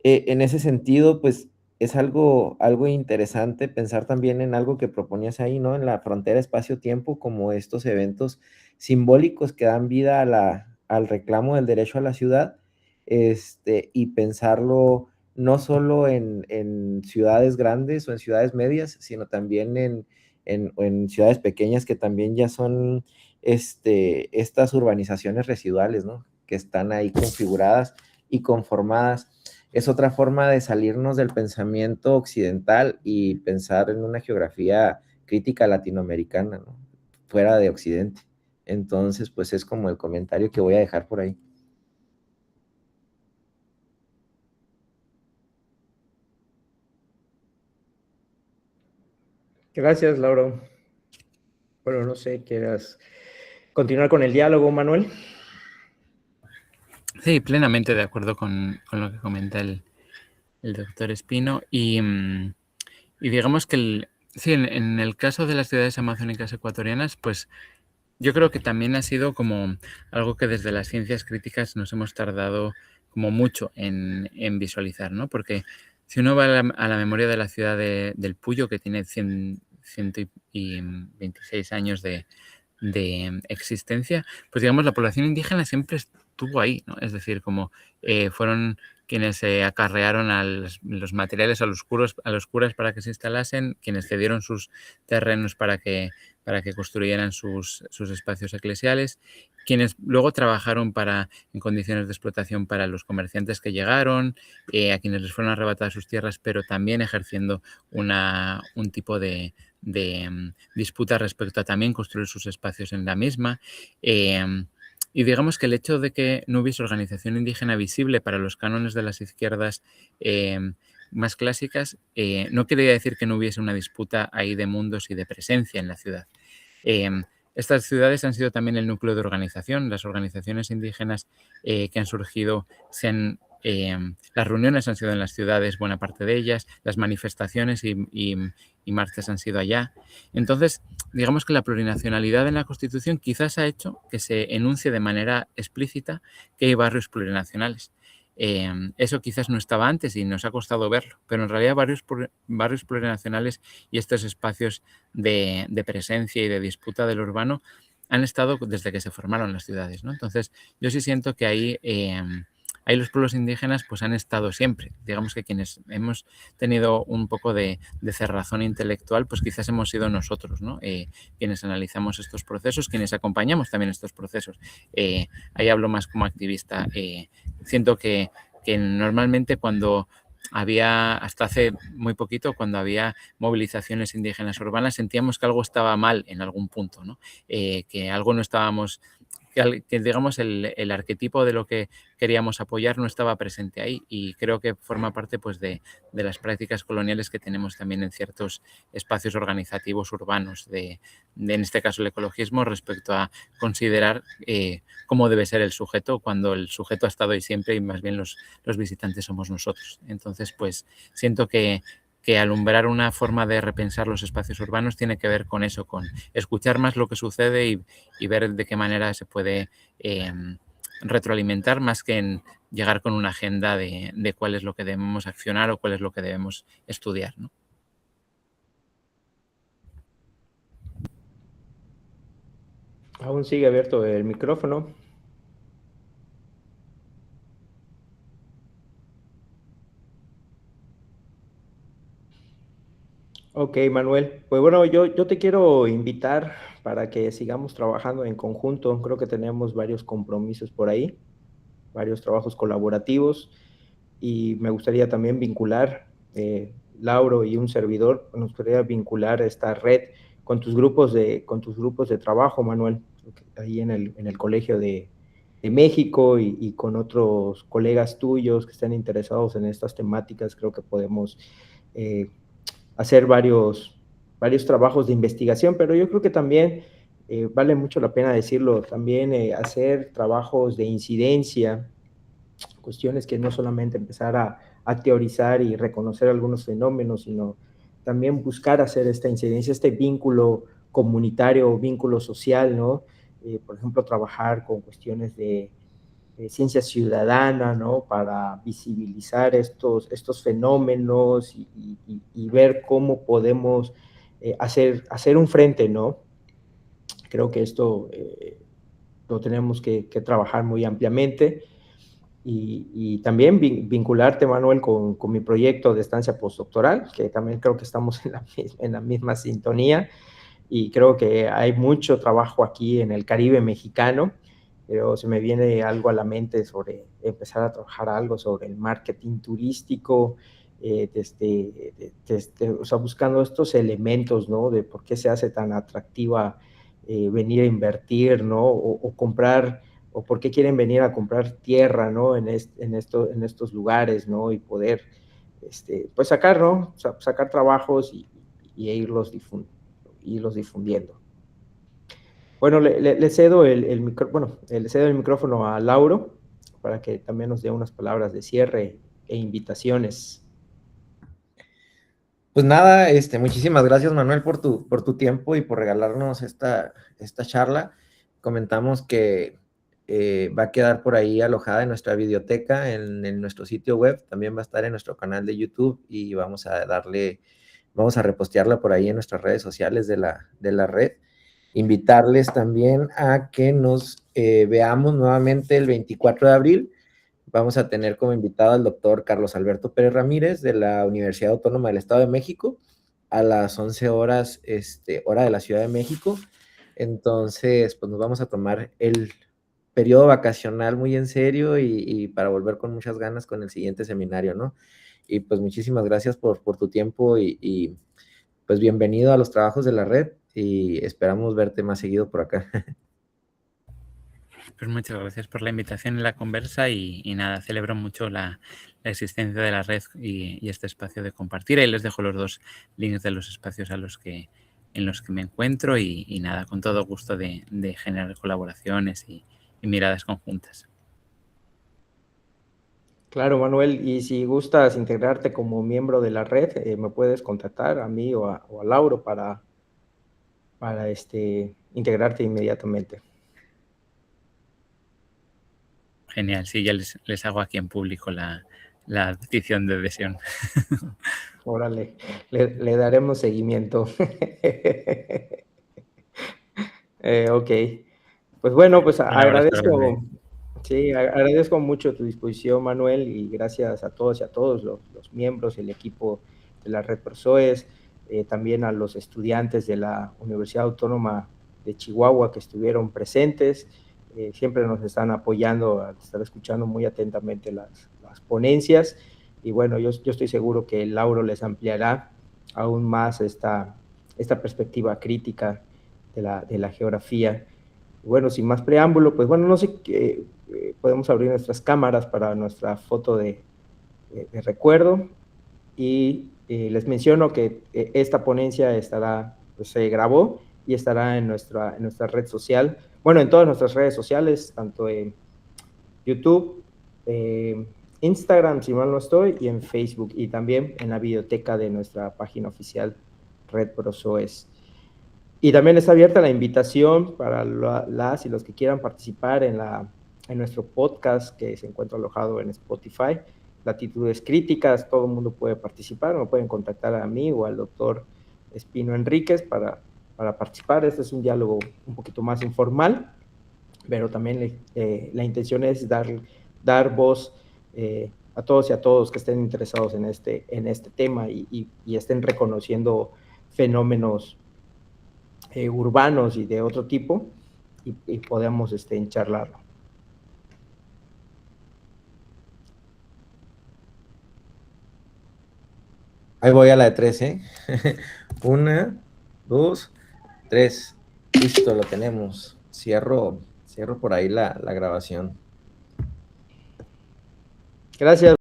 en ese sentido, pues es algo interesante pensar también en algo que proponías ahí, ¿no? En la frontera espacio-tiempo, como estos eventos simbólicos que dan vida al reclamo del derecho a la ciudad, y pensarlo no solo en ciudades grandes o en ciudades medias, sino también en ciudades pequeñas que también ya son estas urbanizaciones residuales, ¿no? Que están ahí configuradas y conformadas. Es otra forma de salirnos del pensamiento occidental y pensar en una geografía crítica latinoamericana, ¿no? Fuera de Occidente. Entonces, pues es como el comentario que voy a dejar por ahí. Gracias, Lauro. Bueno, no sé, ¿quieras continuar con el diálogo, Manuel? Sí, plenamente de acuerdo con lo que comenta el doctor Espino. Y digamos que sí, en el caso de las ciudades amazónicas ecuatorianas, pues yo creo que también ha sido como algo que desde las ciencias críticas nos hemos tardado como mucho en visualizar, ¿no? Porque si uno va a la memoria de la ciudad del Puyo, que tiene 126 años de existencia, pues digamos la población indígena siempre estuvo ahí, ¿no? Es decir, como fueron quienes acarrearon a los materiales a los curas para que se instalasen, quienes cedieron sus terrenos para que construyeran sus espacios eclesiales, quienes luego trabajaron en condiciones de explotación para los comerciantes que llegaron, a quienes les fueron arrebatadas sus tierras, pero también ejerciendo un tipo de disputa respecto a también construir sus espacios en la misma. Y digamos que el hecho de que no hubiese organización indígena visible para los cánones de las izquierdas más clásicas, no quería decir que no hubiese una disputa ahí de mundos y de presencia en la ciudad. Estas ciudades han sido también el núcleo de organización. Las organizaciones indígenas que han surgido las reuniones han sido en las ciudades, buena parte de ellas, las manifestaciones y marchas han sido allá. Entonces, digamos que la plurinacionalidad en la Constitución quizás ha hecho que se enuncie de manera explícita que hay barrios plurinacionales. Eso quizás no estaba antes y nos ha costado verlo, pero en realidad barrios plurinacionales y estos espacios de presencia y de disputa del urbano han estado desde que se formaron las ciudades, ¿no? Entonces, yo sí siento que ahí los pueblos indígenas pues han estado siempre. Digamos que quienes hemos tenido un poco de cerrazón intelectual, pues quizás hemos sido nosotros, ¿no? Quienes analizamos estos procesos, quienes acompañamos también estos procesos. Ahí hablo más como activista. Siento que normalmente cuando había, hasta hace muy poquito, cuando había movilizaciones indígenas urbanas, sentíamos que algo estaba mal en algún punto, ¿no? Que algo no estábamos... Que digamos el arquetipo de lo que queríamos apoyar no estaba presente ahí, y creo que forma parte pues de las prácticas coloniales que tenemos también en ciertos espacios organizativos urbanos, en este caso el ecologismo, respecto a considerar cómo debe ser el sujeto cuando el sujeto ha estado ahí siempre y más bien los visitantes somos nosotros. Entonces pues siento que alumbrar una forma de repensar los espacios urbanos tiene que ver con eso, con escuchar más lo que sucede y ver de qué manera se puede retroalimentar, más que en llegar con una agenda de cuál es lo que debemos accionar o cuál es lo que debemos estudiar, ¿no? Aún sigue abierto el micrófono. Ok, Manuel. Pues bueno, yo te quiero invitar para que sigamos trabajando en conjunto. Creo que tenemos varios compromisos por ahí, varios trabajos colaborativos, y me gustaría también vincular, Lauro y un servidor, nos gustaría vincular esta red con tus grupos de trabajo, Manuel, ahí en el Colegio de México, y con otros colegas tuyos que estén interesados en estas temáticas. Creo que podemos hacer varios trabajos de investigación, pero yo creo que también vale mucho la pena decirlo, también hacer trabajos de incidencia, cuestiones que no solamente empezar a teorizar y reconocer algunos fenómenos, sino también buscar hacer esta incidencia, este vínculo comunitario, vínculo social, ¿no? Por ejemplo, trabajar con cuestiones de ciencia ciudadana, ¿no? Para visibilizar estos fenómenos y ver cómo podemos hacer un frente, ¿no? Creo que esto lo tenemos que trabajar muy ampliamente, y también vincularte, Manuel, con mi proyecto de estancia postdoctoral, que también creo que estamos en la misma sintonía, y creo que hay mucho trabajo aquí en el Caribe mexicano, pero se me viene algo a la mente sobre empezar a trabajar algo sobre el marketing turístico, o sea, buscando estos elementos, ¿no? De por qué se hace tan atractiva venir a invertir, ¿no? O comprar, o por qué quieren venir a comprar tierra, ¿no? En estos lugares, ¿no? Y poder, pues sacar, ¿no? Sacar trabajos y irlos difundiendo. Bueno, le cedo el micrófono a Lauro para que también nos dé unas palabras de cierre e invitaciones. Pues nada, muchísimas gracias, Manuel, por tu tiempo y por regalarnos esta charla. Comentamos que va a quedar por ahí alojada en nuestra biblioteca, en nuestro sitio web, también va a estar en nuestro canal de YouTube, y vamos a repostearla por ahí en nuestras redes sociales de la red. Invitarles también a que nos veamos nuevamente el 24 de abril. vamos a tener como invitado al doctor Carlos Alberto Pérez Ramírez de la Universidad Autónoma del Estado de México a las 11 horas, hora de la Ciudad de México. Entonces, pues nos vamos a tomar el periodo vacacional muy en serio y para volver con muchas ganas con el siguiente seminario, ¿no? Y pues muchísimas gracias por tu tiempo y pues bienvenido a los trabajos de la red y esperamos verte más seguido por acá. Pues muchas gracias por la invitación y la conversa y nada, celebro mucho la existencia de la red y este espacio de compartir. Ahí les dejo los 2 links de los espacios en los que me encuentro y nada, con todo gusto de generar colaboraciones y miradas conjuntas. Claro, Manuel, y si gustas integrarte como miembro de la red, me puedes contactar a mí o a Lauro para integrarte inmediatamente. Genial, sí, ya les hago aquí en público la petición de adhesión. Órale, le daremos seguimiento. Ok, pues bueno, pues Un abrazo grande. agradezco mucho tu disposición, Manuel, y gracias a todos y a todos los miembros, el equipo de la Red ProSoes, también a los estudiantes de la Universidad Autónoma de Chihuahua que estuvieron presentes, siempre nos están apoyando al estar escuchando muy atentamente las ponencias, y bueno, yo estoy seguro que Lauro les ampliará aún más esta perspectiva crítica de la geografía. Bueno, sin más preámbulo, pues bueno, no sé qué, podemos abrir nuestras cámaras para nuestra foto de recuerdo y les menciono que esta ponencia se grabó y estará en nuestra red social, bueno, en todas nuestras redes sociales, tanto en YouTube, Instagram, si mal no estoy, y en Facebook, y también en la biblioteca de nuestra página oficial Red ProSoes. Y también está abierta la invitación para las y los que quieran participar en nuestro podcast que se encuentra alojado en Spotify. Latitudes Críticas, todo el mundo puede participar, me pueden contactar a mí o al doctor Espino Enríquez para participar. Este es un diálogo un poquito más informal, pero también la intención es dar voz a todos y a todos que estén interesados en este tema y estén reconociendo fenómenos urbanos y de otro tipo y podemos charlarlo. Ahí voy a la de 3, ¿eh? 1, 2, 3. Listo, lo tenemos. Cierro por ahí la grabación. Gracias.